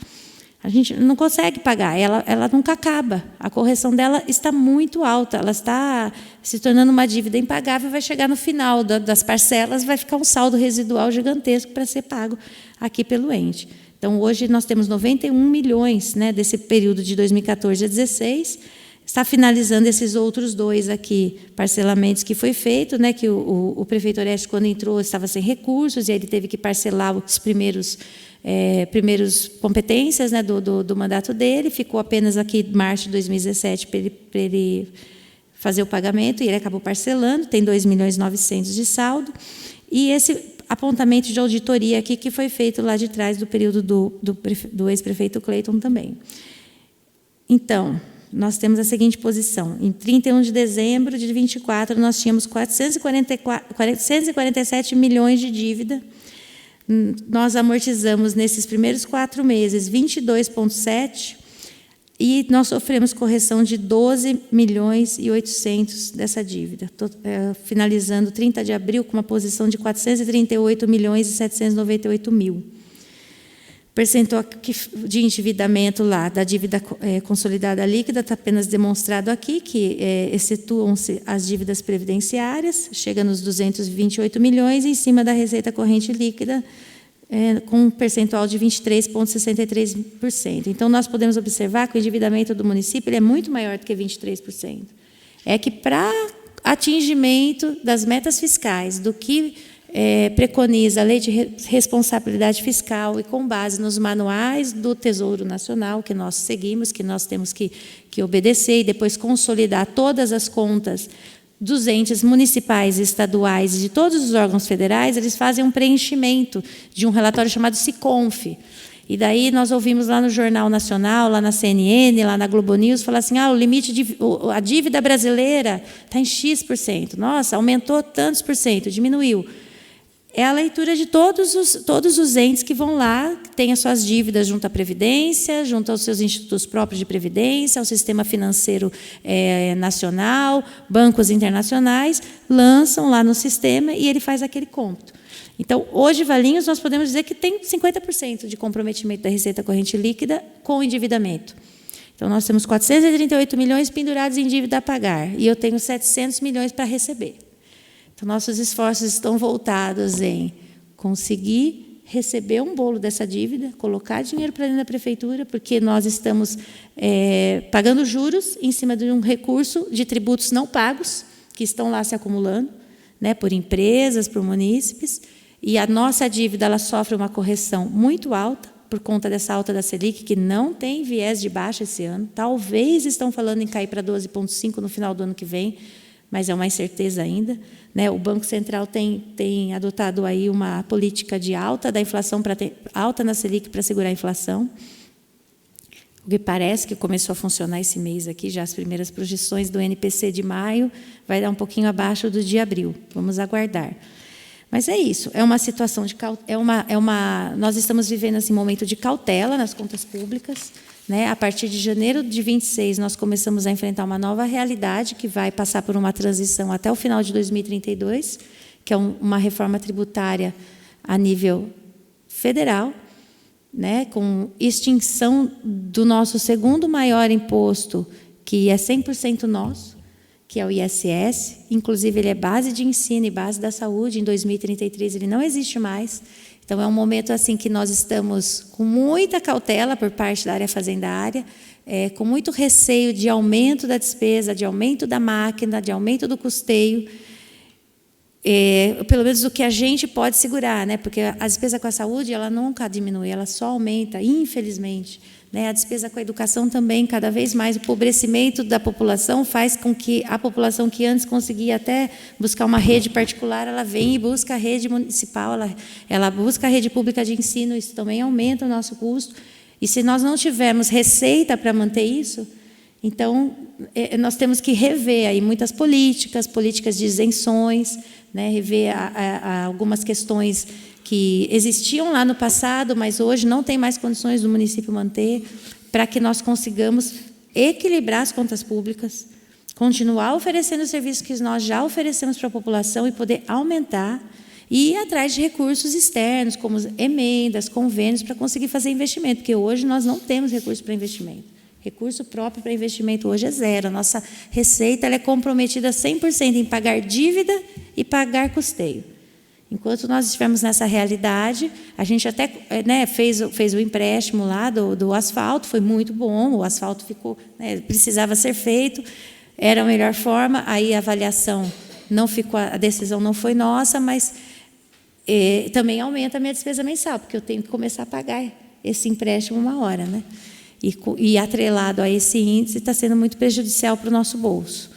A gente não consegue pagar, ela nunca acaba. A correção dela está muito alta, ela está se tornando uma dívida impagável, vai chegar no final das parcelas, vai ficar um saldo residual gigantesco para ser pago aqui pelo ente. Então, hoje nós temos 91 milhões, né, desse período de 2014 a 2016. Está finalizando esses outros 2 aqui, parcelamentos que foi feito, né, que o prefeito Orestes, quando entrou, estava sem recursos, e aí ele teve que parcelar os primeiros competências, né, do mandato dele. Ficou apenas aqui em março de 2017 para ele fazer o pagamento, e ele acabou parcelando, tem 2,9 milhões de saldo. E esse apontamento de auditoria aqui que foi feito lá de trás, do período do ex-prefeito Cleiton também. Então, nós temos a seguinte posição. Em 31 de dezembro de 2024, nós tínhamos 447 milhões de dívida. Nós amortizamos, nesses primeiros 4 meses, 22,7, e nós sofremos correção de 12 milhões e 800 dessa dívida, finalizando 30 de abril com uma posição de 438 milhões e 798 mil. Percentual de endividamento lá, da dívida consolidada líquida, está apenas demonstrado aqui, que excetuam-se as dívidas previdenciárias, chega nos 228 milhões, e em cima da receita corrente líquida, com um percentual de 23,63%. Então, nós podemos observar que o endividamento do município ele é muito maior do que 23%. É que, para atingimento das metas fiscais, do que preconiza a Lei de Responsabilidade Fiscal, e com base nos manuais do Tesouro Nacional, que nós seguimos, que nós temos que obedecer, e depois consolidar todas as contas dos entes municipais, estaduais e de todos os órgãos federais, eles fazem um preenchimento de um relatório chamado SICONF. E daí nós ouvimos lá no Jornal Nacional, lá na CNN, lá na Globo News, falar assim, o limite a dívida brasileira está em X%. Nossa, aumentou tantos por cento, diminuiu. É a leitura de todos os entes que vão lá, que têm as suas dívidas junto à Previdência, junto aos seus institutos próprios de Previdência, ao sistema financeiro nacional, bancos internacionais, lançam lá no sistema e ele faz aquele cômputo. Então, hoje, Valinhos, nós podemos dizer que tem 50% de comprometimento da receita corrente líquida com o endividamento. Então, nós temos 438 milhões pendurados em dívida a pagar, e eu tenho 700 milhões para receber. Então, nossos esforços estão voltados em conseguir receber um bolo dessa dívida, colocar dinheiro para dentro da prefeitura, porque nós estamos pagando juros em cima de um recurso de tributos não pagos, que estão lá se acumulando, né, por empresas, por munícipes, e a nossa dívida ela sofre uma correção muito alta, por conta dessa alta da Selic, que não tem viés de baixa esse ano. Talvez estão falando em cair para 12,5 no final do ano que vem, mas é uma incerteza ainda, né? O Banco Central tem adotado aí uma política de alta da inflação, alta na Selic para segurar a inflação. O que parece que começou a funcionar esse mês aqui, já as primeiras projeções do NPC de maio, vai dar um pouquinho abaixo do de abril. Vamos aguardar. Mas é isso, é uma situação de nós estamos vivendo esse momento de cautela nas contas públicas, né? A partir de janeiro de 26, nós começamos a enfrentar uma nova realidade que vai passar por uma transição até o final de 2032, que é uma reforma tributária a nível federal, né? Com extinção do nosso segundo maior imposto, que é 100% nosso, que é o ISS. Inclusive, ele é base de ensino e base da saúde. Em 2033, ele não existe mais. Então, é um momento assim que nós estamos com muita cautela por parte da área fazendária, com muito receio de aumento da despesa, de aumento da máquina, de aumento do custeio, pelo menos o que a gente pode segurar, né? Porque a despesa com a saúde ela nunca diminui, ela só aumenta, infelizmente. Né? A despesa com a educação também, cada vez mais, o empobrecimento da população faz com que a população que antes conseguia até buscar uma rede particular, ela vem e busca a rede municipal, ela busca a rede pública de ensino, isso também aumenta o nosso custo. E se nós não tivermos receita para manter isso, então nós temos que rever aí muitas políticas de isenções, né? Rever algumas questões que existiam lá no passado, mas hoje não tem mais condições do município manter, para que nós consigamos equilibrar as contas públicas, continuar oferecendo os serviços que nós já oferecemos para a população e poder aumentar e ir atrás de recursos externos, como emendas, convênios, para conseguir fazer investimento, porque hoje nós não temos recurso para investimento. Recurso próprio para investimento hoje é zero. A nossa receita ela é comprometida 100% em pagar dívida e pagar custeio. Enquanto nós estivermos nessa realidade, a gente até fez o empréstimo lá do asfalto, foi muito bom, o asfalto ficou, precisava ser feito, era a melhor forma, aí a avaliação não ficou, a decisão não foi nossa, mas também aumenta a minha despesa mensal, porque eu tenho que começar a pagar esse empréstimo uma hora, né? E atrelado a esse índice está sendo muito prejudicial para o nosso bolso.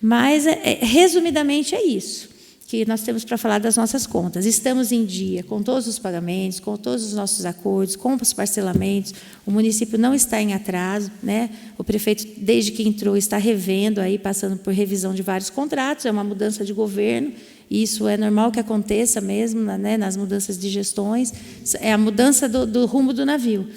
Mas, resumidamente, é isso que nós temos para falar das nossas contas. Estamos em dia com todos os pagamentos, com todos os nossos acordos, com os parcelamentos. O município não está em atraso, né? O prefeito, desde que entrou, está revendo, aí, passando por revisão de vários contratos, é uma mudança de governo, e isso é normal que aconteça mesmo, né? Nas mudanças de gestões, é a mudança do rumo do navio.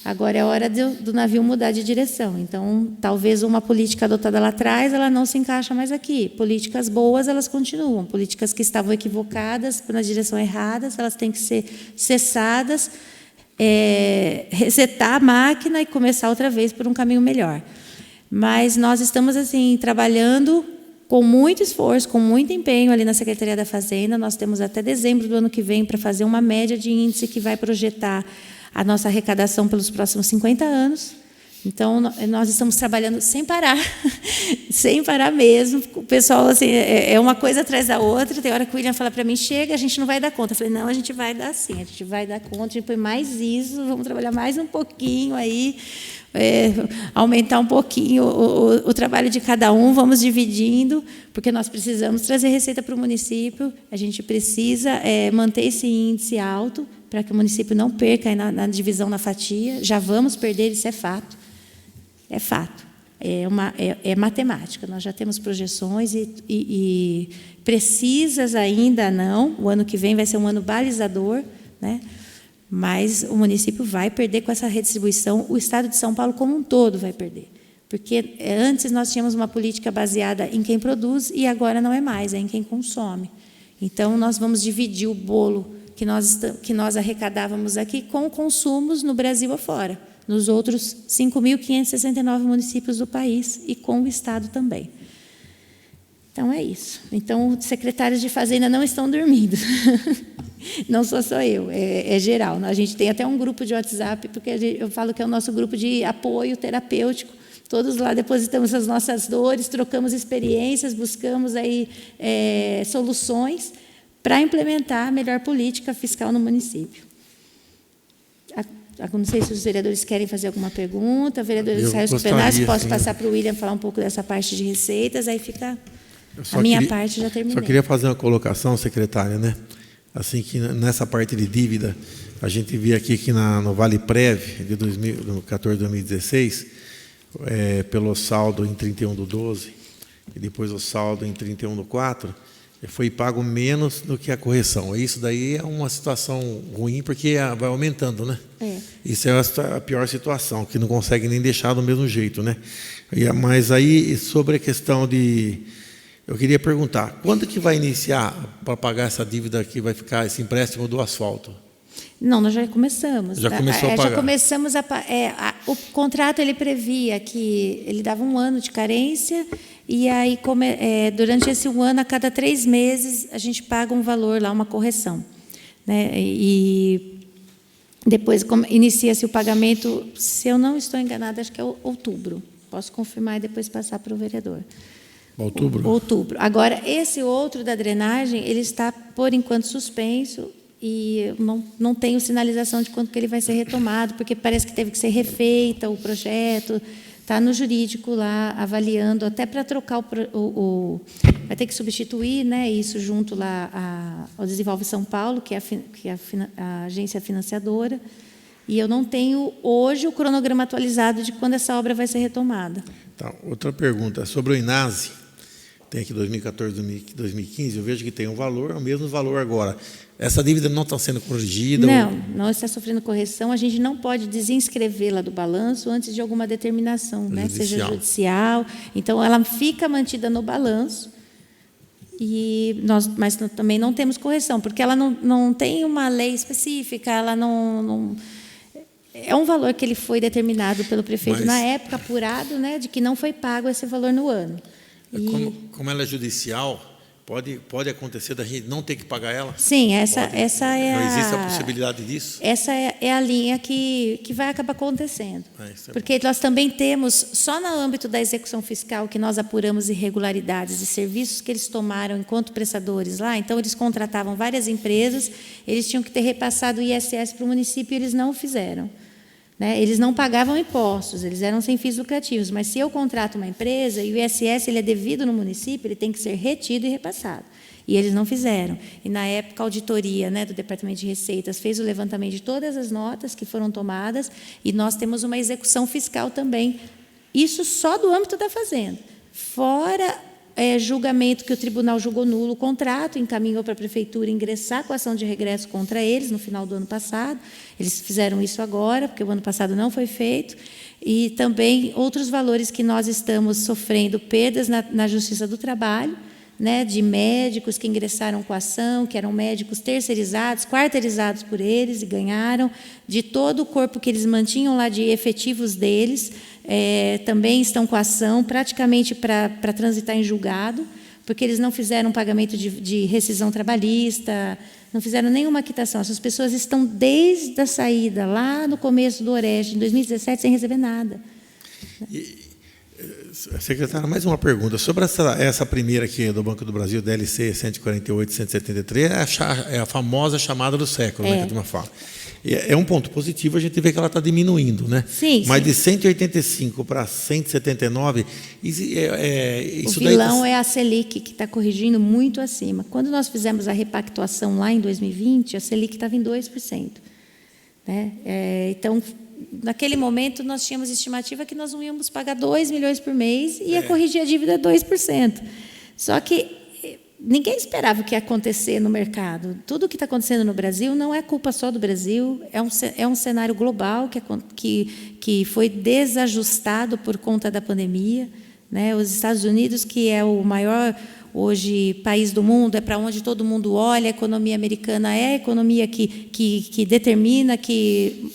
Agora é hora do navio mudar de direção. Então, talvez uma política adotada lá atrás, ela não se encaixa mais aqui. Políticas boas, elas continuam. Políticas que estavam equivocadas, na direção errada, elas têm que ser cessadas, resetar a máquina e começar outra vez por um caminho melhor. Mas nós estamos assim trabalhando com muito esforço, com muito empenho ali na Secretaria da Fazenda. Nós temos até dezembro do ano que vem para fazer uma média de índice que vai projetar a nossa arrecadação pelos próximos 50 anos. Então, nós estamos trabalhando sem parar, sem parar mesmo. O pessoal, assim, é uma coisa atrás da outra. Tem hora que o William fala para mim, chega, a gente não vai dar conta. Eu falei, não, a gente vai dar sim, a gente vai dar conta, a gente põe mais isso, vamos trabalhar mais um pouquinho aí, aumentar um pouquinho o trabalho de cada um, vamos dividindo, porque nós precisamos trazer receita para o município, a gente precisa manter esse índice alto, para que o município não perca aí na divisão, na fatia. Já vamos perder, isso é fato. É fato. É matemática. Nós já temos projeções e precisas ainda não. O ano que vem vai ser um ano balizador, né? Mas o município vai perder com essa redistribuição. O Estado de São Paulo como um todo vai perder. Porque antes nós tínhamos uma política baseada em quem produz e agora não é mais, é em quem consome. Então, nós vamos dividir o bolo que nós arrecadávamos aqui com consumos no Brasil afora, nos outros 5.569 municípios do país e com o Estado também. Então, é isso. Então, os secretários de Fazenda não estão dormindo. Não sou só eu, é geral. A gente tem até um grupo de WhatsApp, porque eu falo que é o nosso grupo de apoio terapêutico. Todos lá depositamos as nossas dores, trocamos experiências, buscamos aí, soluções para implementar a melhor política fiscal no município. Não sei se os vereadores querem fazer alguma pergunta. Vereador Israel Penares, posso passar para o William falar um pouco dessa parte de receitas, aí fica A minha parte já terminei. Só queria fazer uma colocação, secretária, né? Assim que nessa parte de dívida, a gente vê aqui que no Vale Prev de 2014 2016, pelo saldo em 31/12 e depois o saldo em 31/4, foi pago menos do que a correção. Isso daí é uma situação ruim, porque vai aumentando, né? Isso é a pior situação, que não consegue nem deixar do mesmo jeito, né? Mas aí, sobre a questão de... Eu queria perguntar, quando que vai iniciar para pagar essa dívida que vai ficar, esse empréstimo do asfalto? Não, nós já começamos. Já começou a pagar? Já começamos o contrato ele previa que ele dava 1 ano de carência, e aí durante esse 1 ano, a cada 3 meses, a gente paga um valor lá, uma correção, né? E depois inicia-se o pagamento, se eu não estou enganada, acho que é outubro. Posso confirmar e depois passar para o vereador. Outubro? Outubro. Agora, esse outro da drenagem, ele está, por enquanto, suspenso, e não tenho sinalização de quando que ele vai ser retomado, porque parece que teve que ser refeita o projeto, está no jurídico lá, avaliando, até para trocar vai ter que substituir, né, isso junto lá ao Desenvolve São Paulo, que é a agência financiadora, e eu não tenho hoje o cronograma atualizado de quando essa obra vai ser retomada. Tá, outra pergunta, sobre o INASE, tem aqui 2014, 2015, eu vejo que tem um valor, é o mesmo valor agora. Essa dívida não está sendo corrigida? Não está sofrendo correção. A gente não pode desinscrevê-la do balanço antes de alguma determinação, né, que seja judicial. Então, ela fica mantida no balanço, mas também não temos correção, porque ela não tem uma lei específica, ela não é um valor que ele foi determinado pelo prefeito na época, apurado, né, de que não foi pago esse valor no ano. Como ela é judicial, pode acontecer da gente não ter que pagar ela? Sim, essa é não existe a possibilidade disso? Essa é a linha que vai acabar acontecendo. Porque nós também temos, só no âmbito da execução fiscal, que nós apuramos irregularidades de serviços que eles tomaram enquanto prestadores lá. Então, eles contratavam várias empresas, eles tinham que ter repassado o ISS para o município e eles não o fizeram. Né? Eles não pagavam impostos, eles eram sem fins lucrativos, mas se eu contrato uma empresa e o ISS ele é devido no município, ele tem que ser retido e repassado. E eles não fizeram. E, na época, a auditoria, né, do Departamento de Receitas fez o levantamento de todas as notas que foram tomadas, e nós temos uma execução fiscal também. Isso só do âmbito da Fazenda. Fora julgamento que o tribunal julgou nulo o contrato, encaminhou para a prefeitura ingressar com ação de regresso contra eles no final do ano passado. Eles fizeram isso agora, porque o ano passado não foi feito. E também outros valores que nós estamos sofrendo perdas na Justiça do Trabalho, né, de médicos que ingressaram com a ação, que eram médicos terceirizados, quarteirizados por eles e ganharam, de todo o corpo que eles mantinham lá de efetivos deles, também estão com a ação, praticamente para transitar em julgado, porque eles não fizeram pagamento de rescisão trabalhista, não fizeram nenhuma quitação. Essas pessoas estão desde a saída, lá no começo do Oreste, em 2017, sem receber nada. Secretária, mais uma pergunta. Sobre essa primeira aqui do Banco do Brasil, DLC 148-173, é a famosa chamada do século, né, que a turma fala. É um ponto positivo, a gente vê que ela está diminuindo, né? Sim, mas sim. De 185 para 179, isso o vilão é a Selic, que está corrigindo muito acima. Quando nós fizemos a repactuação lá em 2020, a Selic estava em 2%. Né? Então, naquele momento, nós tínhamos estimativa que nós não íamos pagar 2 milhões por mês e ia corrigir a dívida 2%. Só que ninguém esperava o que ia acontecer no mercado. Tudo o que está acontecendo no Brasil não é culpa só do Brasil, é um cenário global que foi desajustado por conta da pandemia. Né? Os Estados Unidos, que é o maior hoje país do mundo, é para onde todo mundo olha, a economia americana é a economia que determina que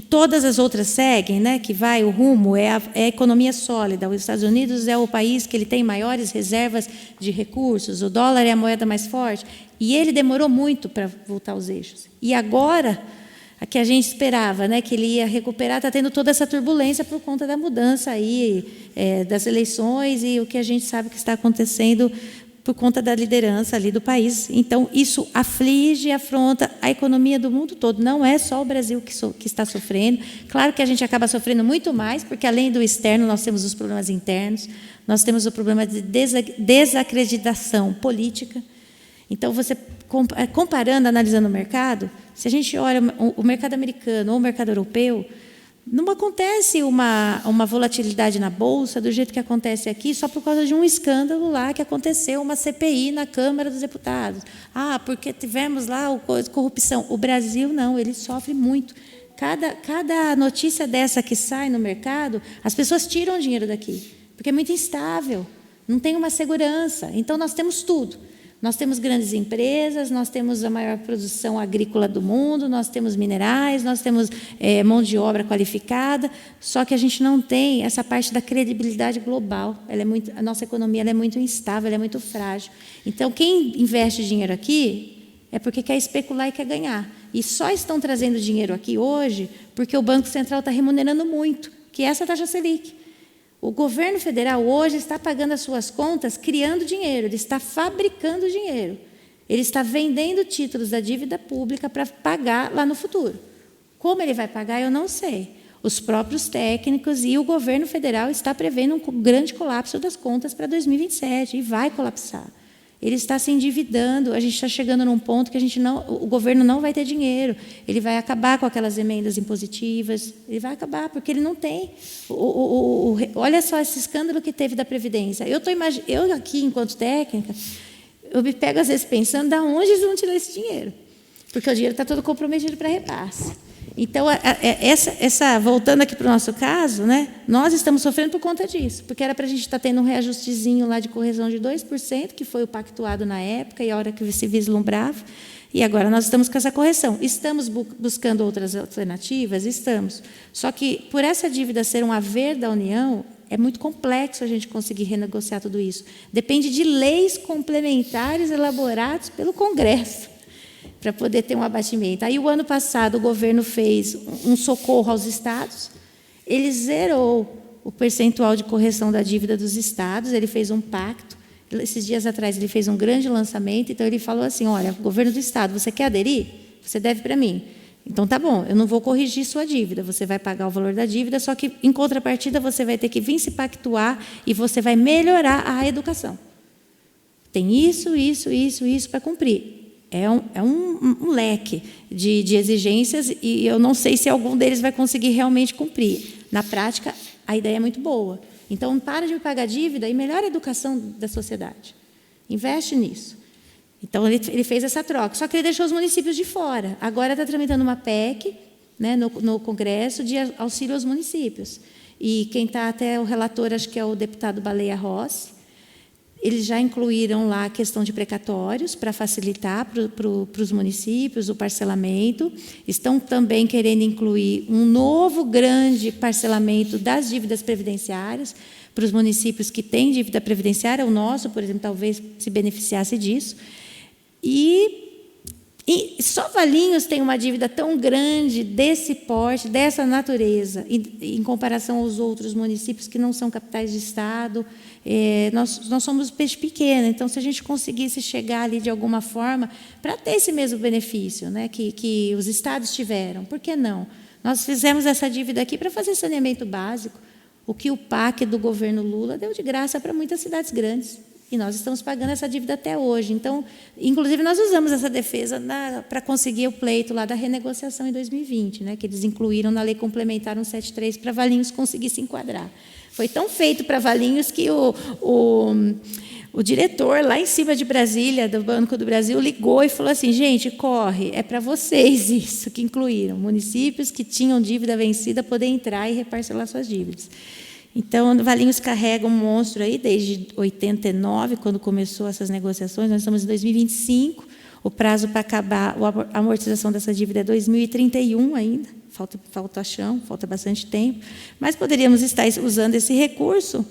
todas as outras seguem, né? Que vai, o rumo é a economia sólida. Os Estados Unidos é o país que ele tem maiores reservas de recursos, o dólar é a moeda mais forte, e ele demorou muito para voltar aos eixos. E agora, a que a gente esperava, né, que ele ia recuperar, está tendo toda essa turbulência por conta da mudança aí, das eleições e o que a gente sabe que está acontecendo por conta da liderança ali do país. Então, isso aflige e afronta a economia do mundo todo. Não é só o Brasil que está sofrendo. Claro que a gente acaba sofrendo muito mais, porque, além do externo, nós temos os problemas internos. nós temos o problema de desacreditação política. Então, você comparando, analisando o mercado, se a gente olha o mercado americano ou o mercado europeu, não acontece uma volatilidade na Bolsa do jeito que acontece aqui só por causa de um escândalo lá que aconteceu, uma CPI na Câmara dos Deputados. Porque tivemos lá corrupção. O Brasil, não, ele sofre muito. Cada notícia dessa que sai no mercado, as pessoas tiram o dinheiro daqui, porque é muito instável, não tem uma segurança. Então, nós temos tudo. Nós temos grandes empresas, nós temos a maior produção agrícola do mundo, nós temos minerais, nós temos mão de obra qualificada, só que a gente não tem essa parte da credibilidade global. A nossa economia ela é muito instável, ela é muito frágil. Então, quem investe dinheiro aqui é porque quer especular e quer ganhar. E só estão trazendo dinheiro aqui hoje porque o Banco Central está remunerando muito, que é essa taxa Selic. O governo federal hoje está pagando as suas contas criando dinheiro, ele está fabricando dinheiro. Ele está vendendo títulos da dívida pública para pagar lá no futuro. Como ele vai pagar, eu não sei. Os próprios técnicos e o governo federal está prevendo um grande colapso das contas para 2027, e vai colapsar. Ele está se endividando, a gente está chegando num ponto que o governo não vai ter dinheiro, ele vai acabar com aquelas emendas impositivas, ele vai acabar, porque ele não tem. Olha só esse escândalo que teve da Previdência. Eu aqui, enquanto técnica, eu me pego, às vezes, pensando de onde eles vão tirar esse dinheiro, porque o dinheiro está todo comprometido para repasse. Então, voltando aqui para o nosso caso, né, nós estamos sofrendo por conta disso, porque era para a gente estar tendo um reajustezinho lá de correção de 2%, que foi o pactuado na época e a hora que se vislumbrava, e agora nós estamos com essa correção. Estamos buscando outras alternativas? Estamos. Só que, por essa dívida ser um haver da União, é muito complexo a gente conseguir renegociar tudo isso. Depende de leis complementares elaboradas pelo Congresso, para poder ter um abatimento. Aí, o ano passado, o governo fez um socorro aos estados, ele zerou o percentual de correção da dívida dos estados, ele fez um pacto. Esses dias atrás, ele fez um grande lançamento, então ele falou assim, olha, governo do estado, você quer aderir? Você deve para mim. Então, tá bom, eu não vou corrigir sua dívida, você vai pagar o valor da dívida, só que, em contrapartida, você vai ter que vir se pactuar e você vai melhorar a educação. Tem isso para cumprir. É um leque de exigências e eu não sei se algum deles vai conseguir realmente cumprir. Na prática, a ideia é muito boa. Então, para de pagar dívida e melhora a educação da sociedade. Investe nisso. Então, ele fez essa troca. Só que ele deixou os municípios de fora. Agora está tramitando uma PEC, né, no Congresso, de auxílio aos municípios. E quem está até o relator, acho que é o deputado Baleia Rossi. Eles já incluíram lá a questão de precatórios para facilitar para os municípios o parcelamento. Estão também querendo incluir um novo grande parcelamento das dívidas previdenciárias para os municípios que têm dívida previdenciária. O nosso, por exemplo, talvez se beneficiasse disso. E só Valinhos tem uma dívida tão grande desse porte, dessa natureza, em comparação aos outros municípios que não são capitais de Estado. Nós somos peixe pequeno, então, se a gente conseguisse chegar ali de alguma forma, para ter esse mesmo benefício, né, que os estados tiveram, por que não? Nós fizemos essa dívida aqui para fazer saneamento básico, o que o PAC do governo Lula deu de graça para muitas cidades grandes. E nós estamos pagando essa dívida até hoje. Então, inclusive, nós usamos essa defesa para conseguir o pleito lá da renegociação em 2020, né, que eles incluíram na Lei Complementar 173 para Valinhos conseguir se enquadrar. Foi tão feito para Valinhos que o diretor, lá em cima de Brasília, do Banco do Brasil, ligou e falou assim, gente, corre, é para vocês isso que incluíram. Municípios que tinham dívida vencida poder entrar e reparcelar suas dívidas. Então, Valinhos carrega um monstro aí desde 89, quando começou essas negociações. Nós estamos em 2025. O prazo para acabar a amortização dessa dívida é 2031 ainda. Falta chão, falta bastante tempo. Mas poderíamos estar usando esse recurso,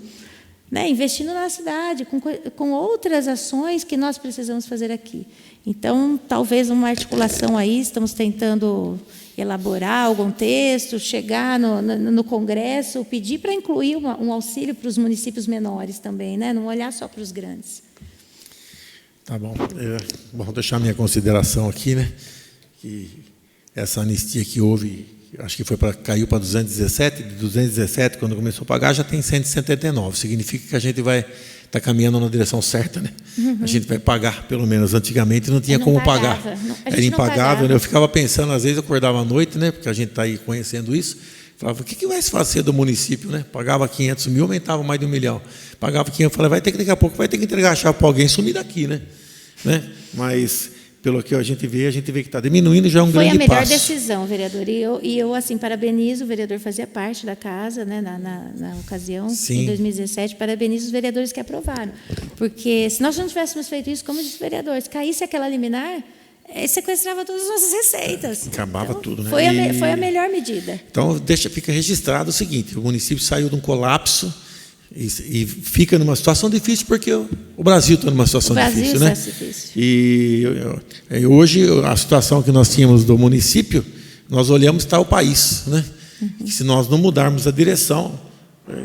né, investindo na cidade, com outras ações que nós precisamos fazer aqui. Então, talvez uma articulação aí, estamos tentando elaborar algum texto, chegar no Congresso, pedir para incluir um auxílio para os municípios menores também, né? Não olhar só para os grandes. Tá bom. Vou deixar minha consideração aqui, né? Que essa anistia que houve, acho que caiu para 217, de 217, quando começou a pagar, já tem 179. Significa que a gente vai estar caminhando na direção certa, né? A gente vai pagar, pelo menos. Antigamente não tinha como pagar. Era impagável, né? Eu ficava pensando, às vezes eu acordava à noite, né? Porque a gente está aí conhecendo isso. Falava, o que vai se fazer do município, né? Pagava 500 mil, aumentava mais de 1 milhão. Pagava 500, falava, daqui a pouco vai ter que entregar a chave para alguém e sumir daqui, né? Mas, pelo que a gente vê que está diminuindo, já é um grande passo. Foi a melhor decisão, vereador. E eu assim, parabenizo, o vereador fazia parte da casa, né, na ocasião, Sim. em 2017, parabenizo os vereadores que aprovaram. Porque se nós não tivéssemos feito isso, como disse o vereador, se caísse aquela liminar, sequestrava todas as nossas receitas. Acabava então, tudo, né? Foi a melhor medida. Então, fica registrado o seguinte, o município saiu de um colapso e fica numa situação difícil, porque o Brasil está numa situação difícil, né? Difícil. E hoje, a situação que nós tínhamos do município, nós olhamos está o país, né? E se nós não mudarmos a direção,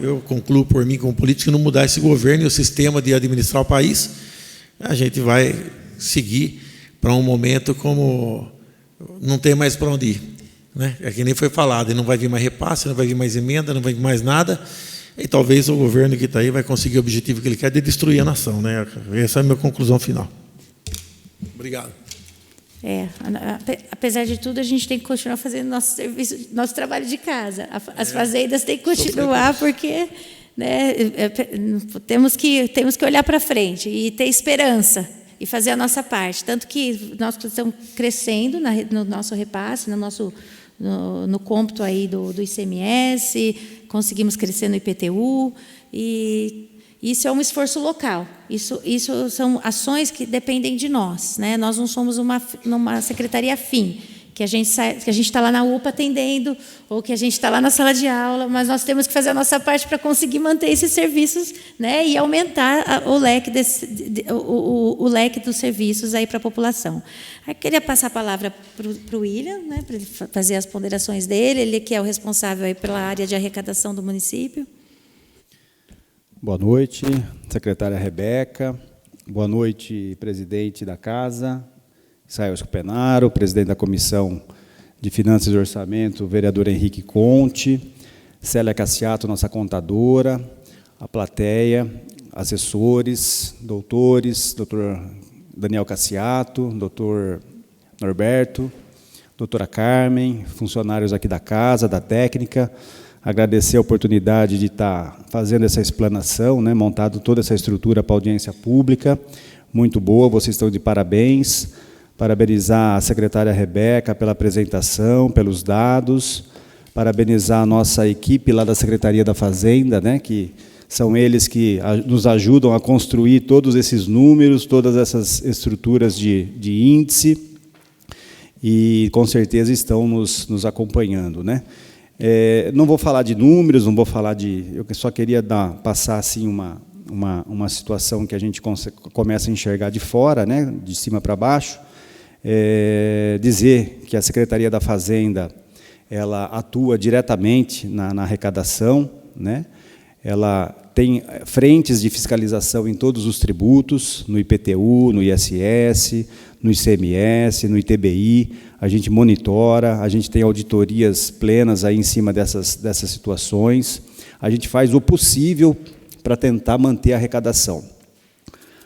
eu concluo por mim como político, não mudar esse governo e o sistema de administrar o país, a gente vai seguir para um momento como não tem mais para onde ir, né? É que nem foi falado, e não vai vir mais repasse, não vai vir mais emenda, não vai vir mais nada, e talvez o governo que está aí vai conseguir o objetivo que ele quer de destruir a nação, né? Essa é a minha conclusão final. Obrigado. Apesar de tudo, a gente tem que continuar fazendo nosso serviço, nosso trabalho de casa. As fazendas têm que continuar, porque, né, temos que olhar para frente e ter esperança e fazer a nossa parte. Tanto que nós estamos crescendo no nosso repasse, no cômputo aí do ICMS, conseguimos crescer no IPTU, e isso é um esforço local. Isso são ações que dependem de nós, né? Nós não somos uma secretaria afim, que a gente está lá na UPA atendendo, ou que a gente está lá na sala de aula, mas nós temos que fazer a nossa parte para conseguir manter esses serviços, né, e aumentar o leque dos serviços aí para a população. Eu queria passar a palavra para o William, né, para ele fazer as ponderações dele, ele que é o responsável aí pela área de arrecadação do município. Boa noite, secretária Rebeca. Boa noite, presidente da casa, Israel Scupenaro, presidente da Comissão de Finanças e Orçamento, vereador Henrique Conte, Célia Cassiato, nossa contadora, a plateia, assessores, doutores, doutor Daniel Cassiato, doutor Norberto, doutora Carmen, funcionários aqui da casa, da técnica. Agradecer a oportunidade de estar fazendo essa explanação, né, montado toda essa estrutura para audiência pública, muito boa, vocês estão de parabéns. Parabenizar a secretária Rebeca pela apresentação, pelos dados, parabenizar a nossa equipe lá da Secretaria da Fazenda, né, que são eles que nos ajudam a construir todos esses números, todas essas estruturas de índice, e com certeza estão nos acompanhando, né? Não vou falar de números, não vou falar de... Eu só queria passar assim, uma situação que a gente começa a enxergar de fora, né, de cima para baixo. Dizer que a Secretaria da Fazenda ela atua diretamente na arrecadação, né? Ela tem frentes de fiscalização em todos os tributos, no IPTU, no ISS, no ICMS, no ITBI, a gente monitora, a gente tem auditorias plenas aí em cima dessas situações, a gente faz o possível para tentar manter a arrecadação.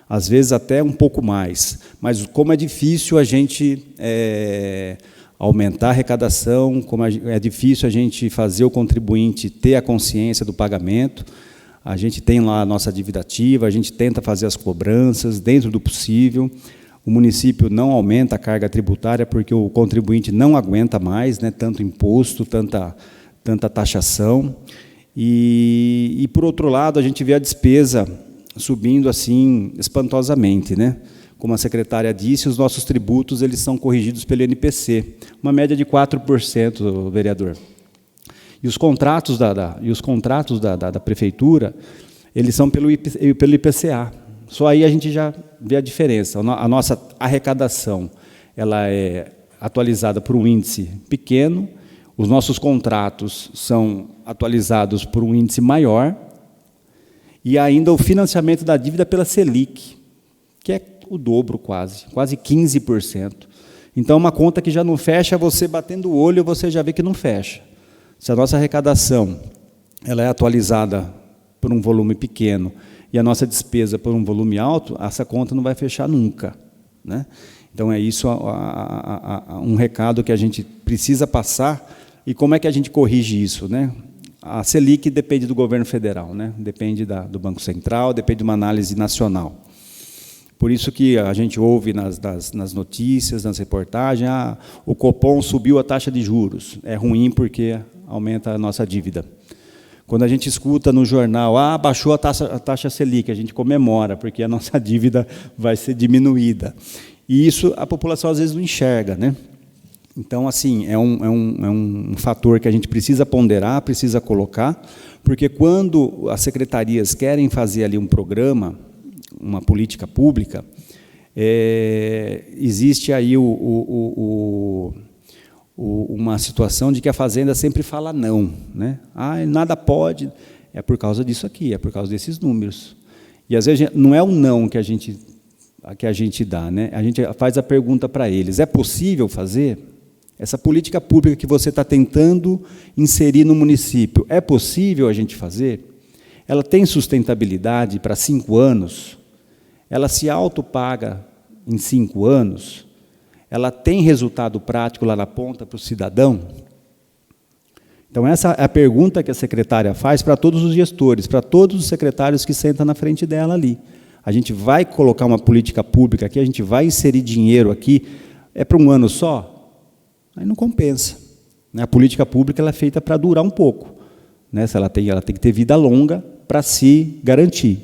Às vezes até um pouco mais, mas como é difícil a gente aumentar a arrecadação, como é difícil a gente fazer o contribuinte ter a consciência do pagamento, a gente tem lá a nossa dívida ativa, a gente tenta fazer as cobranças dentro do possível, o município não aumenta a carga tributária porque o contribuinte não aguenta mais, né, tanto imposto, tanta taxação, e por outro lado, a gente vê a despesa subindo assim espantosamente, né? Como a secretária disse, os nossos tributos eles são corrigidos pelo INPC, uma média de 4%, vereador. E os contratos da prefeitura, eles são pelo IPCA. Só aí a gente já vê a diferença. A nossa arrecadação ela é atualizada por um índice pequeno, os nossos contratos são atualizados por um índice maior, e ainda o financiamento da dívida pela Selic, que é o dobro quase 15%. Então, uma conta que já não fecha, você batendo o olho, você já vê que não fecha. Se a nossa arrecadação ela é atualizada por um volume pequeno e a nossa despesa por um volume alto, essa conta não vai fechar nunca, né? Então, é isso um recado que a gente precisa passar. E como é que a gente corrige isso, né? A Selic depende do governo federal, né? Depende do Banco Central, depende de uma análise nacional. Por isso que a gente ouve nas notícias, nas reportagens, o Copom subiu a taxa de juros. É ruim porque aumenta a nossa dívida. Quando a gente escuta no jornal, baixou a taxa Selic, a gente comemora, porque a nossa dívida vai ser diminuída. E isso a população às vezes não enxerga, né? Então, assim, é um fator que a gente precisa ponderar, precisa colocar, porque quando as secretarias querem fazer ali um programa, uma política pública, existe aí uma situação de que a Fazenda sempre fala não, né? Nada pode, é por causa disso aqui, é por causa desses números. E, às vezes, não é o não que a gente dá, né? A gente faz a pergunta para eles, é possível fazer? Essa política pública que você está tentando inserir no município, é possível a gente fazer? Ela tem sustentabilidade para 5 anos? Ela se autopaga em 5 anos? Ela tem resultado prático lá na ponta para o cidadão? Então, essa é a pergunta que a secretária faz para todos os gestores, para todos os secretários que sentam na frente dela ali. A gente vai colocar uma política pública aqui, a gente vai inserir dinheiro aqui, é para um ano só? Aí não compensa. A política pública ela é feita para durar um pouco, né? Ela tem que ter vida longa para se garantir.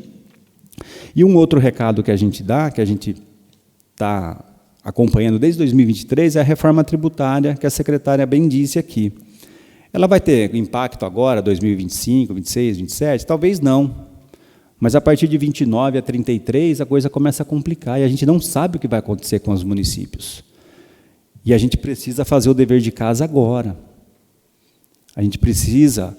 E um outro recado que a gente dá, que a gente está acompanhando desde 2023, é a reforma tributária, que a secretária bem disse aqui. Ela vai ter impacto agora, 2025, 26, 27? Talvez não. Mas, a partir de 29 a 33, a coisa começa a complicar, e a gente não sabe o que vai acontecer com os municípios. E a gente precisa fazer o dever de casa agora. A gente precisa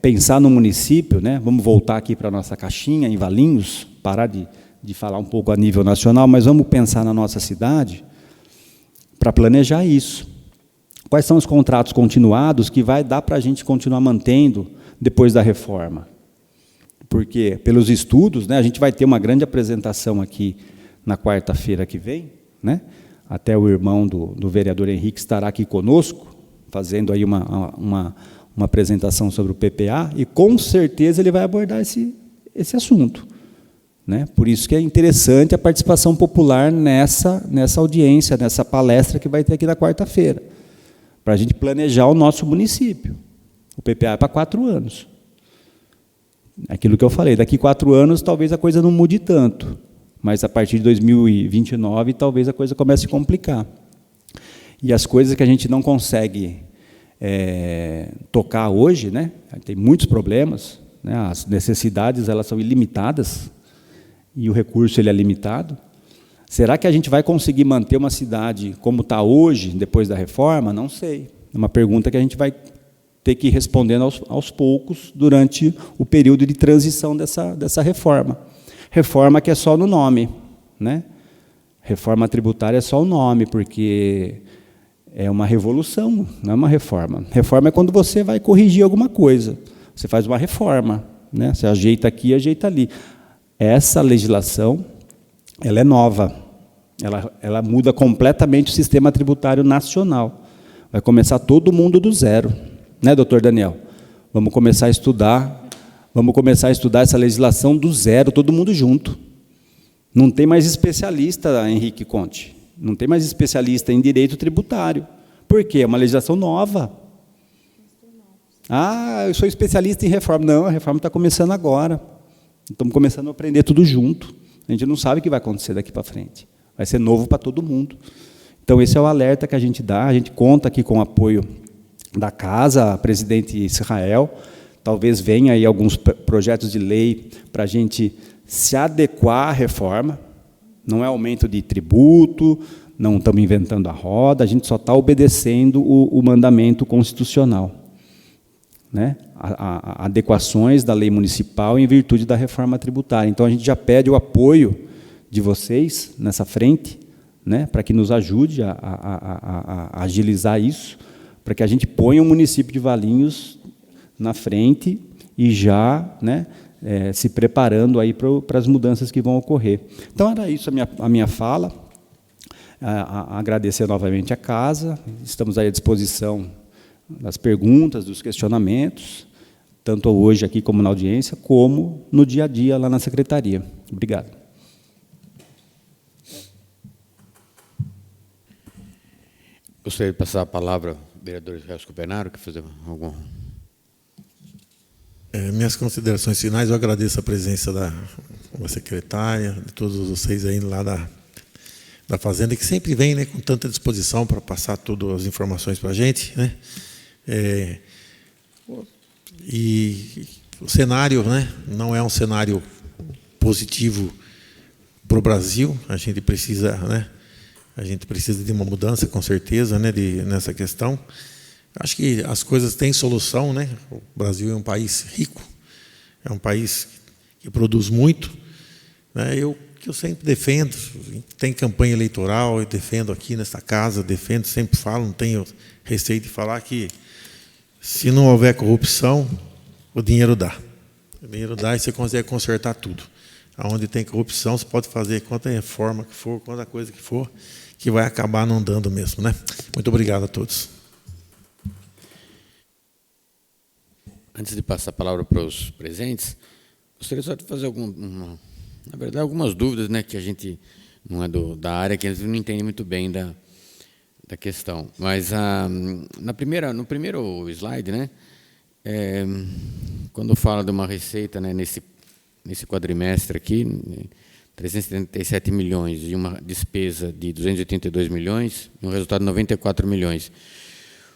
pensar no município, né? Vamos voltar aqui para a nossa caixinha, em Valinhos, parar de falar um pouco a nível nacional, mas vamos pensar na nossa cidade para planejar isso. Quais são os contratos continuados que vai dar para a gente continuar mantendo depois da reforma? Porque, pelos estudos, né, a gente vai ter uma grande apresentação aqui na quarta-feira que vem, né? Até o irmão do vereador Henrique estará aqui conosco, fazendo aí uma apresentação sobre o PPA, e com certeza ele vai abordar esse assunto, né? Por isso que é interessante a participação popular nessa audiência, nessa palestra que vai ter aqui na quarta-feira, para a gente planejar o nosso município. O PPA é para 4 anos. Aquilo que eu falei, daqui 4 anos talvez a coisa não mude tanto, mas a partir de 2029 talvez a coisa comece a complicar. E as coisas que a gente não consegue tocar hoje, né? Tem muitos problemas, né? As necessidades elas são ilimitadas e o recurso ele é limitado. Será que a gente vai conseguir manter uma cidade como está hoje, depois da reforma? Não sei. É uma pergunta que a gente vai ter que ir respondendo aos poucos durante o período de transição dessa reforma. Reforma que é só no nome, né? Reforma tributária é só o nome, porque é uma revolução, não é uma reforma. Reforma é quando você vai corrigir alguma coisa. Você faz uma reforma, né? Você ajeita aqui, ajeita ali. Essa legislação, ela é nova. Ela muda completamente o sistema tributário nacional. Vai começar todo mundo do zero, né, doutor Daniel? Vamos começar a estudar essa legislação do zero, todo mundo junto. Não tem mais especialista, Henrique Conte. Não tem mais especialista em direito tributário. Por quê? É uma legislação nova. Eu sou especialista em reforma. Não, a reforma está começando agora. Estamos começando a aprender tudo junto. A gente não sabe o que vai acontecer daqui para frente. Vai ser novo para todo mundo. Então, esse é o alerta que a gente dá. A gente conta aqui com o apoio da Casa, presidente Israel. Talvez venha aí alguns projetos de lei para a gente se adequar à reforma. Não é aumento de tributo, não estamos inventando a roda, a gente só está obedecendo o mandamento constitucional, né? Adequações da lei municipal em virtude da reforma tributária. Então, a gente já pede o apoio de vocês nessa frente, né, para que nos ajude a agilizar isso, para que a gente ponha o município de Valinhos na frente e já, né, se preparando aí para as mudanças que vão ocorrer. Então, era isso a minha fala. Agradecer novamente a casa, estamos aí à disposição das perguntas, dos questionamentos, tanto hoje aqui como na audiência, como no dia a dia lá na secretaria. Obrigado. Gostaria de passar a palavra ao vereador Israel Escopenaro, que fazer algum... Minhas considerações finais, eu agradeço a presença da secretária, de todos vocês aí lá da Fazenda, que sempre vem, né, com tanta disposição para passar todas as informações para a gente, né? E o cenário, né, não é um cenário positivo para o Brasil. A gente precisa, né, de uma mudança, com certeza, né, nessa questão. Acho que as coisas têm solução, né? O Brasil é um país rico, é um país que produz muito, né? Eu sempre defendo, tem campanha eleitoral, eu defendo aqui nesta casa, sempre falo, não tenho receio de falar que, se não houver corrupção, o dinheiro dá. O dinheiro dá e você consegue consertar tudo. Onde tem corrupção, você pode fazer quanta reforma que for, quanta coisa que for, que vai acabar não dando mesmo, né? Muito obrigado a todos. Antes de passar a palavra para os presentes, gostaria só de fazer na verdade, algumas dúvidas, né, que a gente não é da área, que a gente não entende muito bem da questão. Mas no primeiro slide, né, quando fala de uma receita, né, nesse quadrimestre aqui, 377 milhões e uma despesa de 282 milhões, e um resultado de 94 milhões.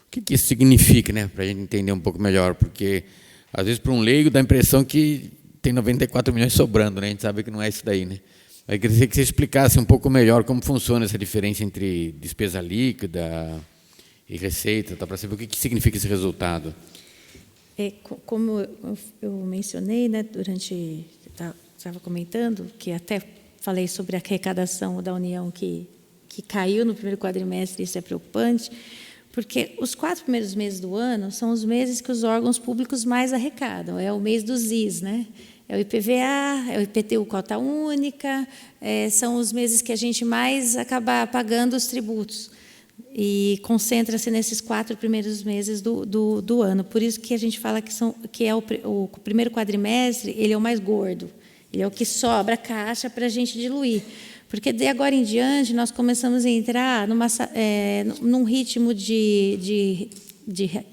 O que isso significa, né, para a gente entender um pouco melhor? Porque, às vezes, para um leigo, dá a impressão que tem 94 milhões sobrando, né? A gente sabe que não é isso daí, né? Eu queria que você explicasse um pouco melhor como funciona essa diferença entre despesa líquida e receita, tá, para saber o que significa esse resultado. Como eu mencionei, né, durante... Estava comentando, que até falei sobre a arrecadação da União que caiu no primeiro quadrimestre, isso é preocupante, porque os 4 primeiros meses do ano são os meses que os órgãos públicos mais arrecadam. É o mês dos IS, né? É o IPVA, é o IPTU cota única, são os meses que a gente mais acaba pagando os tributos. E concentra-se nesses 4 primeiros meses do ano. Por isso que a gente fala que é o primeiro quadrimestre, ele é o mais gordo. Ele é o que sobra caixa para a gente diluir. Porque, de agora em diante, nós começamos a entrar num ritmo de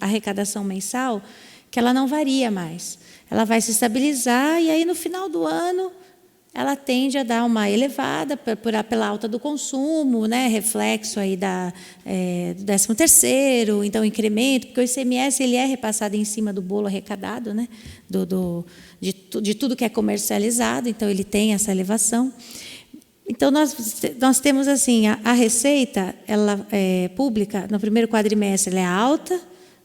arrecadação mensal que ela não varia mais. Ela vai se estabilizar e, aí, no final do ano, ela tende a dar uma elevada pela alta do consumo, né, reflexo aí do 13º, então, incremento, porque o ICMS ele é repassado em cima do bolo arrecadado, né, de tudo que é comercializado, então, ele tem essa elevação. Então, nós temos assim, a receita pública, no primeiro quadrimestre, ela é alta,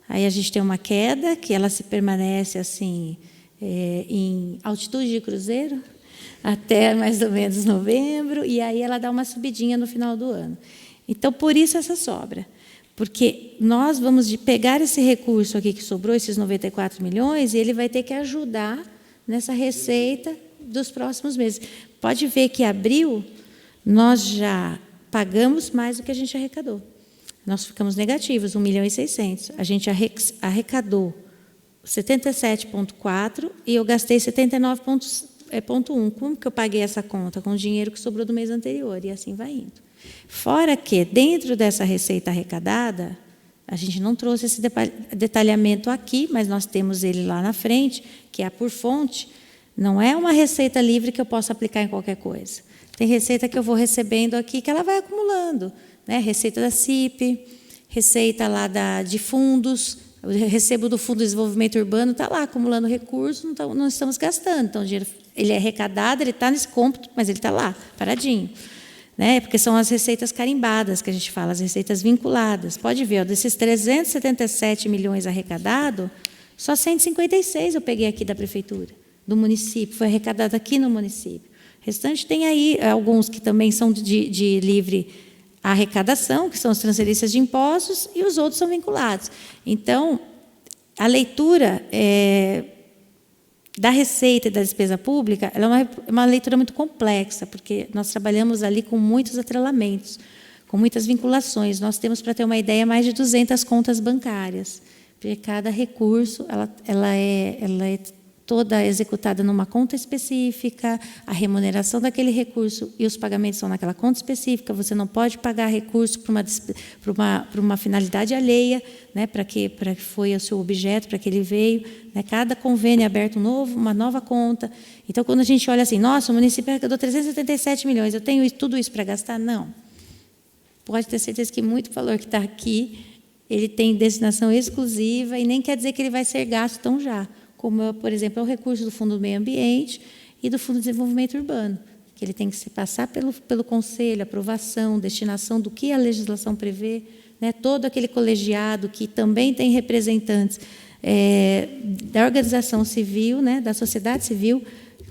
aí a gente tem uma queda, que ela se permanece assim, em altitude de cruzeiro, até mais ou menos novembro, e aí ela dá uma subidinha no final do ano. Então, por isso essa sobra. Porque nós vamos pegar esse recurso aqui que sobrou, esses 94 milhões, e ele vai ter que ajudar nessa receita dos próximos meses. Pode ver que em abril nós já pagamos mais do que a gente arrecadou. Nós ficamos negativos, 1.600.000. A gente arrecadou 77,4 e eu gastei 79,1. Como que eu paguei essa conta? Com o dinheiro que sobrou do mês anterior, e assim vai indo. Fora que, dentro dessa receita arrecadada, a gente não trouxe esse detalhamento aqui, mas nós temos ele lá na frente, que é por fonte. Não é uma receita livre que eu posso aplicar em qualquer coisa. Tem receita que eu vou recebendo aqui, que ela vai acumulando, né? Receita da CIP, receita lá de fundos, eu recebo do Fundo de Desenvolvimento Urbano, está lá acumulando recursos, não estamos gastando. Então, o dinheiro ele é arrecadado, ele está nesse cômputo, mas ele está lá, paradinho. Né? Porque são as receitas carimbadas que a gente fala, as receitas vinculadas. Pode ver, desses 377 milhões arrecadados, só 156 eu peguei aqui da Prefeitura, do município, foi arrecadado aqui no município. O restante tem aí alguns que também são de livre a arrecadação, que são os transferências de impostos, e os outros são vinculados. Então, a leitura da receita e da despesa pública ela é uma leitura muito complexa, porque nós trabalhamos ali com muitos atrelamentos, com muitas vinculações. Nós temos, para ter uma ideia, mais de 200 contas bancárias, porque cada recurso ela é toda executada numa conta específica, a remuneração daquele recurso e os pagamentos são naquela conta específica. Você não pode pagar recurso para uma finalidade alheia, né, para que foi o seu objeto, para que ele veio. Né, cada convênio é aberto novo, uma nova conta. Então, quando a gente olha assim, nossa, o município arrecadou 377 milhões, eu tenho tudo isso para gastar? Não. Pode ter certeza que muito valor que está aqui, ele tem destinação exclusiva e nem quer dizer que ele vai ser gasto tão já. Como, por exemplo, é o recurso do Fundo do Meio Ambiente e do Fundo de Desenvolvimento Urbano, que ele tem que se passar pelo Conselho, aprovação, destinação do que a legislação prevê, né, todo aquele colegiado que também tem representantes da organização civil, né, da sociedade civil,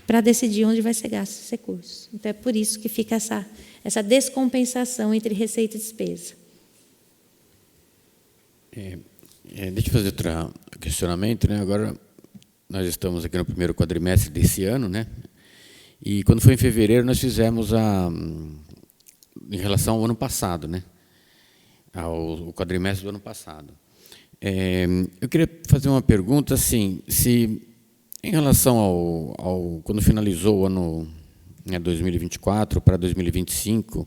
para decidir onde vai ser gasto esses recursos. Então, é por isso que fica essa descompensação entre receita e despesa. Deixa eu fazer outro questionamento, né? Agora, nós estamos aqui no primeiro quadrimestre desse ano, né? E quando foi em fevereiro, nós fizemos em relação ao ano passado, né? Ao quadrimestre do ano passado. Eu queria fazer uma pergunta, assim, se em relação quando finalizou o ano 2024 para 2025,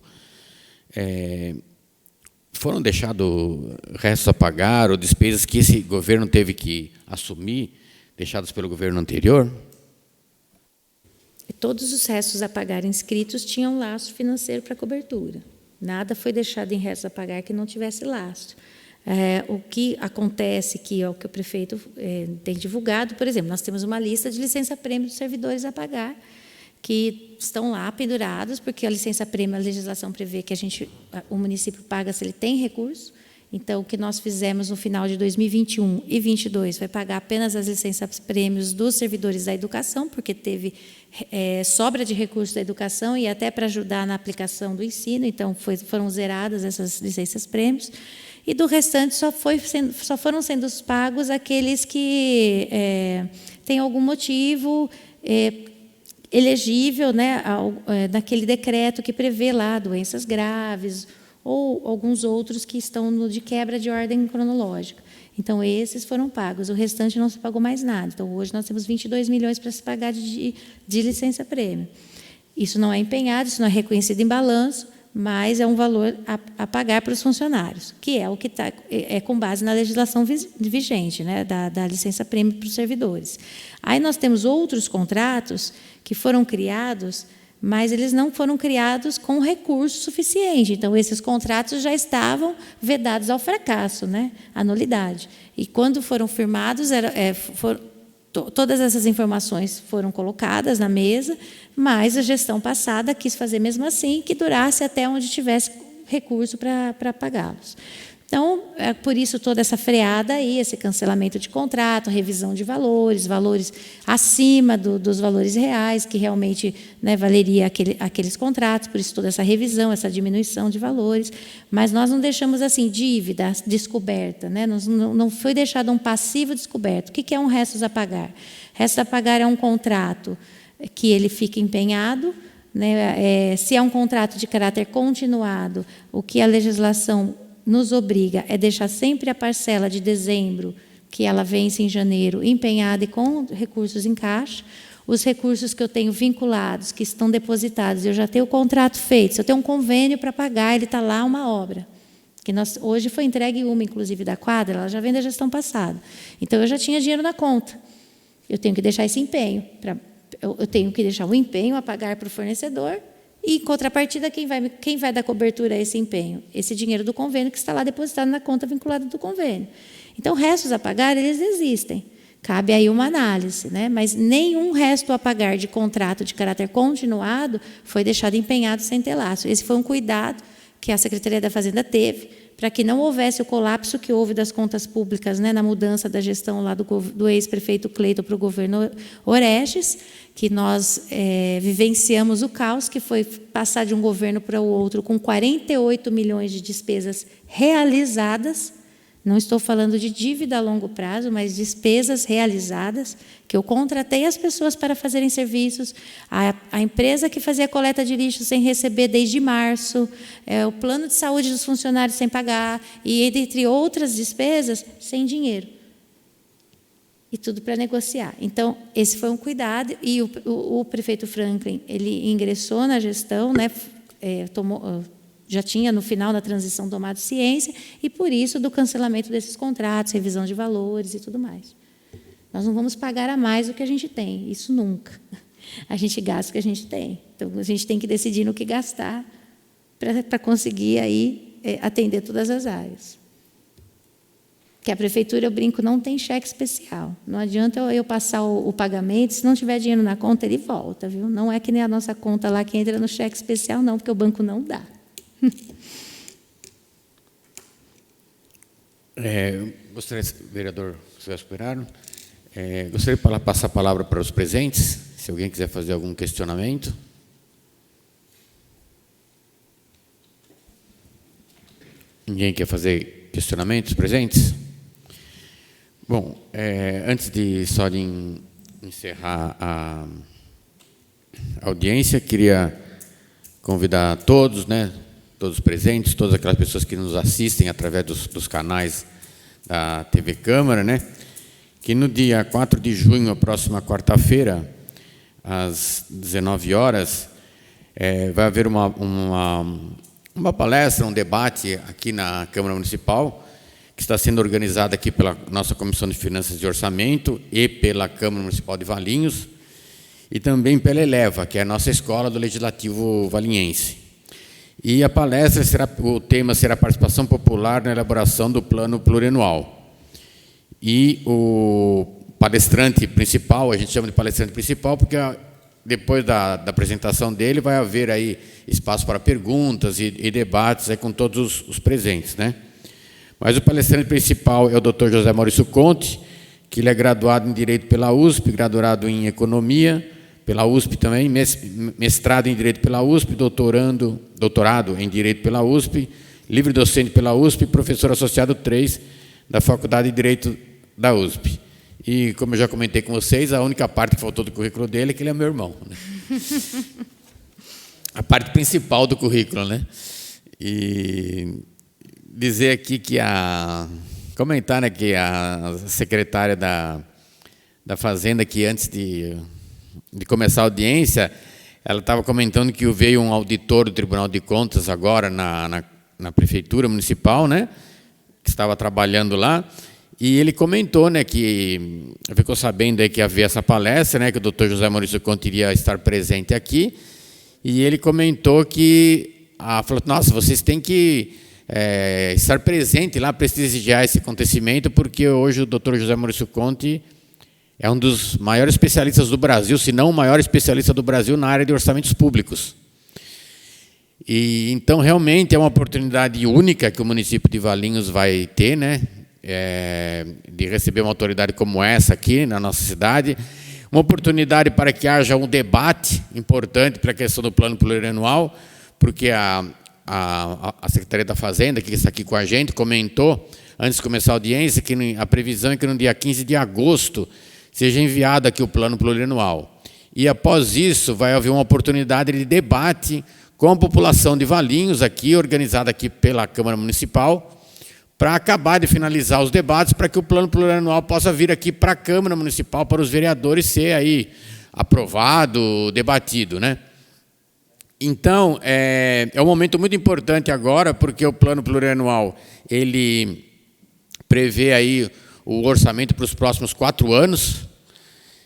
foram deixados restos a pagar ou despesas que esse governo teve que assumir, deixados pelo governo anterior? Todos os restos a pagar inscritos tinham lastro financeiro para cobertura. Nada foi deixado em restos a pagar que não tivesse lastro. O que acontece, que é o que o prefeito tem divulgado, por exemplo, nós temos uma lista de licença-prêmio dos servidores a pagar, que estão lá pendurados, porque a licença-prêmio, a legislação prevê que o município paga se ele tem recurso. Então, o que nós fizemos no final de 2021 e 2022 foi pagar apenas as licenças-prêmios dos servidores da educação, porque teve sobra de recursos da educação e até para ajudar na aplicação do ensino, então foram zeradas essas licenças-prêmios. E do restante só foram sendo pagos aqueles que têm algum motivo elegível, né, naquele decreto que prevê lá doenças graves ou alguns outros que estão de quebra de ordem cronológica. Então, esses foram pagos, o restante não se pagou mais nada. Então, hoje nós temos 22 milhões para se pagar de licença-prêmio. Isso não é empenhado, isso não é reconhecido em balanço, mas é um valor a pagar para os funcionários, que é o que com base na legislação vigente, né, da licença-prêmio para os servidores. Aí nós temos outros contratos que foram criados, mas eles não foram criados com recurso suficiente. Então, esses contratos já estavam vedados ao fracasso, né, à nulidade. E, quando foram firmados, todas essas informações foram colocadas na mesa, mas a gestão passada quis fazer mesmo assim, que durasse até onde tivesse recurso para pagá-los. Então, por isso, toda essa freada aí, esse cancelamento de contrato, revisão de valores acima dos valores reais, que realmente, né, valeria aqueles contratos, por isso toda essa revisão, essa diminuição de valores. Mas nós não deixamos assim dívida descoberta, né? Não foi deixado um passivo descoberto. O que é um restos a pagar? Restos a pagar é um contrato que ele fica empenhado, né? Se é um contrato de caráter continuado, o que a legislação nos obriga é deixar sempre a parcela de dezembro, que ela vence em janeiro, empenhada e com recursos em caixa. Os recursos que eu tenho vinculados, que estão depositados, eu já tenho o contrato feito, se eu tenho um convênio para pagar, ele está lá uma obra. Que hoje foi entregue uma, inclusive, da quadra, ela já vem da gestão passada. Então, eu já tinha dinheiro na conta. Eu tenho que deixar esse empenho. Eu tenho que deixar o empenho a pagar para o fornecedor. E, em contrapartida, quem vai dar cobertura a esse empenho? Esse dinheiro do convênio que está lá depositado na conta vinculada do convênio. Então, restos a pagar, eles existem. Cabe aí uma análise, né? Mas nenhum resto a pagar de contrato de caráter continuado foi deixado empenhado sem ter laço. Esse foi um cuidado que a Secretaria da Fazenda teve, para que não houvesse o colapso que houve das contas públicas, né, na mudança da gestão lá do ex-prefeito Cleiton para o governo Orestes, que nós vivenciamos o caos, que foi passar de um governo para o outro com 48 milhões de despesas realizadas. Não estou falando de dívida a longo prazo, mas despesas realizadas, que eu contratei as pessoas para fazerem serviços, a empresa que fazia coleta de lixo sem receber desde março, o plano de saúde dos funcionários sem pagar, e entre outras despesas, sem dinheiro. E tudo para negociar. Então, esse foi um cuidado, e o prefeito Franklin, ele ingressou na gestão, né, já tinha, no final da transição, tomado ciência, e, por isso, do cancelamento desses contratos, revisão de valores e tudo mais. Nós não vamos pagar a mais do que a gente tem, isso nunca. A gente gasta o que a gente tem. Então, a gente tem que decidir no que gastar para conseguir aí, atender todas as áreas. Que a prefeitura, eu brinco, não tem cheque especial. Não adianta eu passar o pagamento, se não tiver dinheiro na conta, ele volta, viu? Não é que nem a nossa conta lá que entra no cheque especial, não, porque o banco não dá. Gostaria, vereador Silvestre Operário, gostaria de passar a palavra para os presentes, se alguém quiser fazer algum questionamento. Ninguém quer fazer questionamentos presentes? Bom, antes de encerrar a audiência, queria convidar todos, né, todos os presentes, todas aquelas pessoas que nos assistem através dos canais da TV Câmara, né, que no dia 4 de junho, a próxima quarta-feira, às 19 horas, vai haver uma palestra, um debate aqui na Câmara Municipal, que está sendo organizada aqui pela nossa Comissão de Finanças e Orçamento e pela Câmara Municipal de Valinhos, e também pela Eleva, que é a nossa escola do Legislativo valinhense. E a palestra o tema será participação popular na elaboração do plano plurianual. E o palestrante principal, a gente chama de palestrante principal, porque depois da apresentação dele vai haver aí espaço para perguntas e debates aí com todos os presentes, né? Mas o palestrante principal é o Dr. José Maurício Conte, que ele é graduado em Direito pela USP, graduado em Economia pela USP também, mestrado em Direito pela USP, doutorado em Direito pela USP, livre docente pela USP, professor associado 3 da Faculdade de Direito da USP. E, como eu já comentei com vocês, a única parte que faltou do currículo dele é que ele é meu irmão, né? A parte principal do currículo, né? E dizer aqui que comentar, né, que a secretária da Fazenda, que antes de começar a audiência, ela estava comentando que veio um auditor do Tribunal de Contas agora na Prefeitura Municipal, né, que estava trabalhando lá, e ele comentou, né, que ficou sabendo aí que havia essa palestra, né, que o Dr. José Maurício Conte iria estar presente aqui, e ele comentou que, falou, nossa, vocês têm que estar presente lá, prestigiar esse acontecimento, porque hoje o Dr. José Maurício Conte é um dos maiores especialistas do Brasil, se não o maior especialista do Brasil na área de orçamentos públicos. E então, realmente, é uma oportunidade única que o município de Valinhos vai ter, né, de receber uma autoridade como essa aqui na nossa cidade, uma oportunidade para que haja um debate importante para a questão do plano plurianual, porque a Secretaria da Fazenda, que está aqui com a gente, comentou, antes de começar a audiência, que a previsão é que no dia 15 de agosto seja enviado aqui o plano plurianual. E, após isso, vai haver uma oportunidade de debate com a população de Valinhos, aqui, organizada aqui pela Câmara Municipal, para acabar de finalizar os debates, para que o plano plurianual possa vir aqui para a Câmara Municipal, para os vereadores ser aí aprovado, debatido, né? Então, é um momento muito importante agora, porque o plano plurianual, ele prevê aí o orçamento para os próximos 4 anos.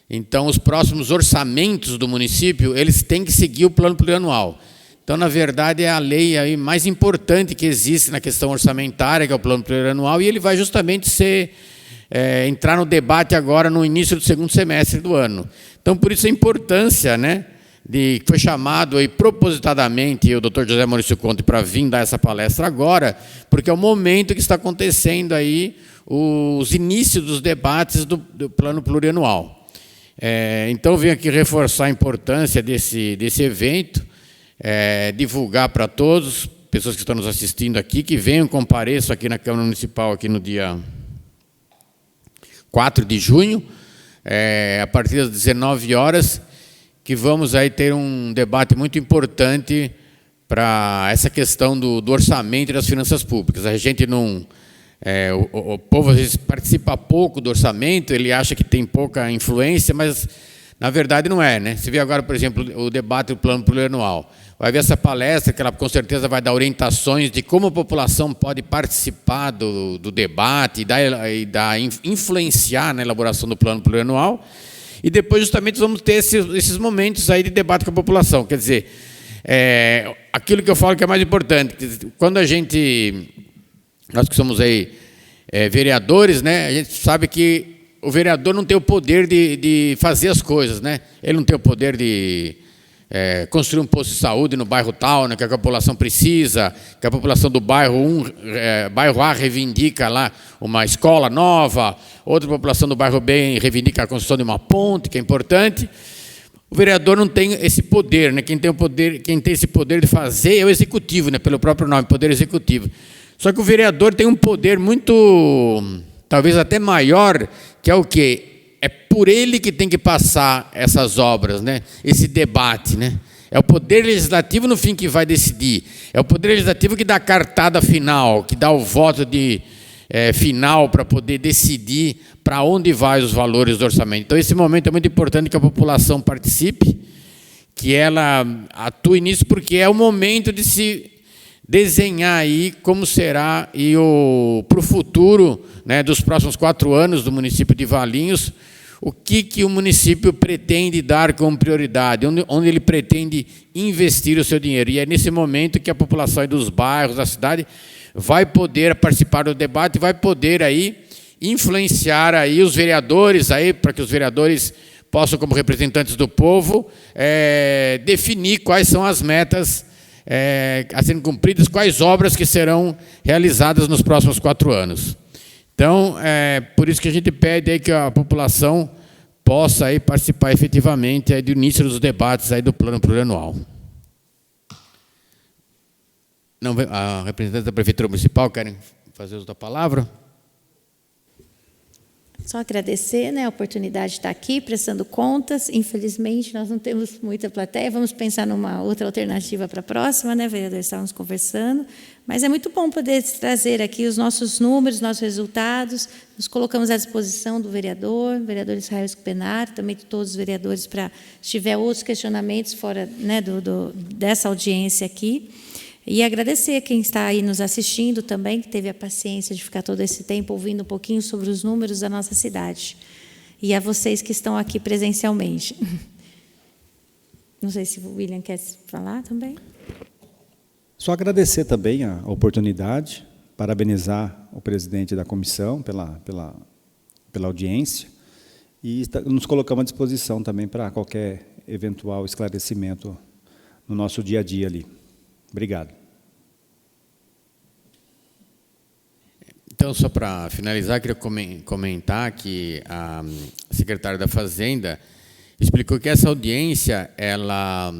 Então, os próximos orçamentos do município, eles têm que seguir o plano plurianual. Então, na verdade, é a lei aí mais importante que existe na questão orçamentária, que é o plano plurianual, e ele vai justamente entrar no debate agora no início do segundo semestre do ano. Então, por isso a importância, né, foi chamado aí propositadamente o Dr. José Maurício Conte para vir dar essa palestra agora, porque é o momento que está acontecendo aí os inícios dos debates do plano plurianual. Então, eu venho aqui reforçar a importância desse evento, divulgar para todos, pessoas que estão nos assistindo aqui, que venham, compareçam aqui na Câmara Municipal aqui no dia 4 de junho, a partir das 19 horas, que vamos aí ter um debate muito importante para essa questão do orçamento e das finanças públicas. A gente não... o povo, às vezes, participa pouco do orçamento, ele acha que tem pouca influência, mas, na verdade, não é, né? Você vê agora, por exemplo, o debate do plano plurianual. Vai ver essa palestra, que ela, com certeza, vai dar orientações de como a população pode participar do debate e influenciar na elaboração do plano plurianual. E depois, justamente, vamos ter esses momentos aí de debate com a população. Quer dizer, aquilo que eu falo que é mais importante, quando nós que somos aí vereadores, né, a gente sabe que o vereador não tem o poder de fazer as coisas, né? Ele não tem o poder de construir um posto de saúde no bairro tal, né, que a população precisa, que a população do bairro bairro A reivindica lá uma escola nova, outra população do bairro B reivindica a construção de uma ponte, que é importante. O vereador não tem esse poder, né? Quem tem esse poder de fazer é o executivo, né? Pelo próprio nome, poder executivo. Só que o vereador tem um poder muito, talvez até maior, que é o quê? É por ele que tem que passar essas obras, né? Esse debate, né? É o poder legislativo, no fim, que vai decidir. É o poder legislativo que dá a cartada final, que dá o voto final para poder decidir para onde vai os valores do orçamento. Então, esse momento é muito importante que a população participe, que ela atue nisso, porque é o momento de se desenhar aí como será para o futuro, né, dos próximos 4 anos do município de Valinhos, o que o município pretende dar como prioridade, onde ele pretende investir o seu dinheiro. E é nesse momento que a população aí dos bairros, da cidade, vai poder participar do debate, vai poder aí influenciar aí os vereadores, aí, para que os vereadores possam, como representantes do povo, definir quais são as metas a serem cumpridas, quais obras que serão realizadas nos próximos 4 anos. Então, por isso que a gente pede aí que a população possa aí participar efetivamente aí do início dos debates aí do plano plurianual. A representante da Prefeitura Municipal querem fazer uso da palavra? Só agradecer, né, a oportunidade de estar aqui, prestando contas. Infelizmente, nós não temos muita plateia. Vamos pensar numa outra alternativa para a próxima, né, vereador? Estávamos conversando. Mas é muito bom poder trazer aqui os nossos números, nossos resultados. Nos colocamos à disposição do vereador Israel Escopenaro, também de todos os vereadores, para, se tiver outros questionamentos fora, né, dessa audiência aqui. E agradecer a quem está aí nos assistindo também, que teve a paciência de ficar todo esse tempo ouvindo um pouquinho sobre os números da nossa cidade. E a vocês que estão aqui presencialmente. Não sei se o William quer falar também. Só agradecer também a oportunidade, parabenizar o presidente da comissão pela audiência e nos colocamos à disposição também para qualquer eventual esclarecimento no nosso dia a dia ali. Obrigado. Então, só para finalizar, queria comentar que a secretária da Fazenda explicou que essa audiência, ela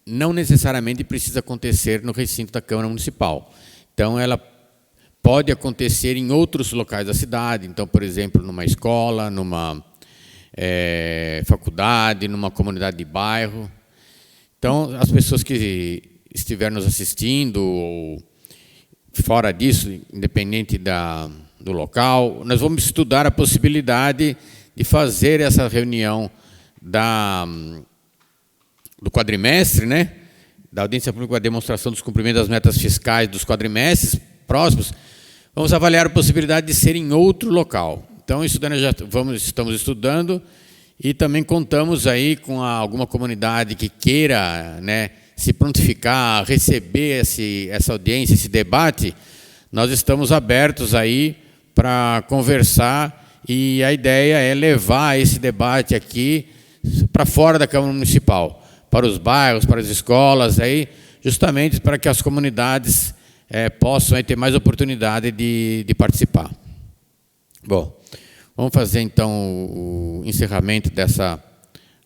não necessariamente precisa acontecer no recinto da Câmara Municipal. Então, ela pode acontecer em outros locais da cidade. Então, por exemplo, numa escola, numa faculdade, numa comunidade de bairro. Então, as pessoas que estiver nos assistindo, ou fora disso, independente do local, nós vamos estudar a possibilidade de fazer essa reunião do quadrimestre, né, da audiência pública, a demonstração dos cumprimentos das metas fiscais dos quadrimestres próximos. Vamos avaliar a possibilidade de ser em outro local. Então, isso nós estamos estudando e também contamos aí com alguma comunidade que queira, né, se prontificar a receber essa audiência, esse debate. Nós estamos abertos aí para conversar e a ideia é levar esse debate aqui para fora da Câmara Municipal, para os bairros, para as escolas, aí, justamente para que as comunidades possam aí ter mais oportunidade de participar. Bom, vamos fazer, então, o encerramento dessa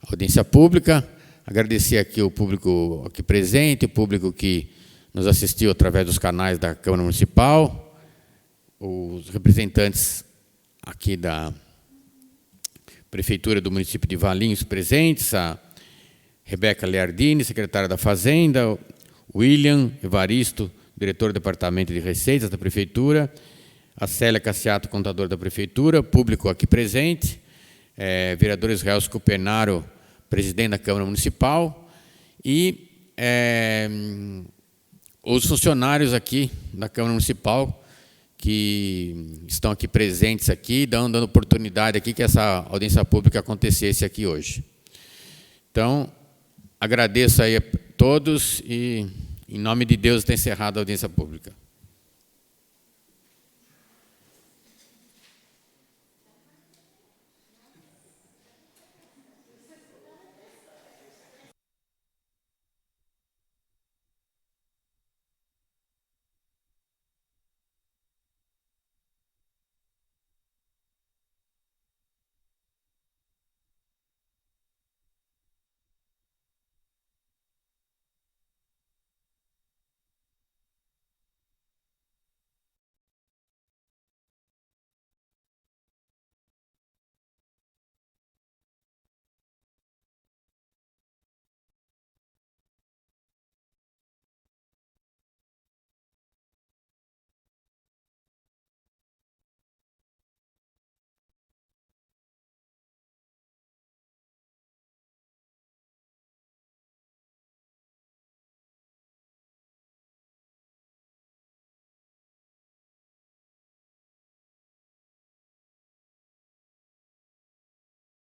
audiência pública. Agradecer aqui o público aqui presente, o público que nos assistiu através dos canais da Câmara Municipal, os representantes aqui da Prefeitura do município de Valinhos presentes, a Rebeca Leardini, secretária da Fazenda, William Evaristo, diretor do Departamento de Receitas da Prefeitura, a Célia Cassiato, contador da Prefeitura, público aqui presente, vereador Israel Scupenaro, presidente da Câmara Municipal, e os funcionários aqui da Câmara Municipal, que estão aqui presentes aqui, dando oportunidade aqui que essa audiência pública acontecesse aqui hoje. Então, agradeço aí a todos e, em nome de Deus, está encerrada a audiência pública.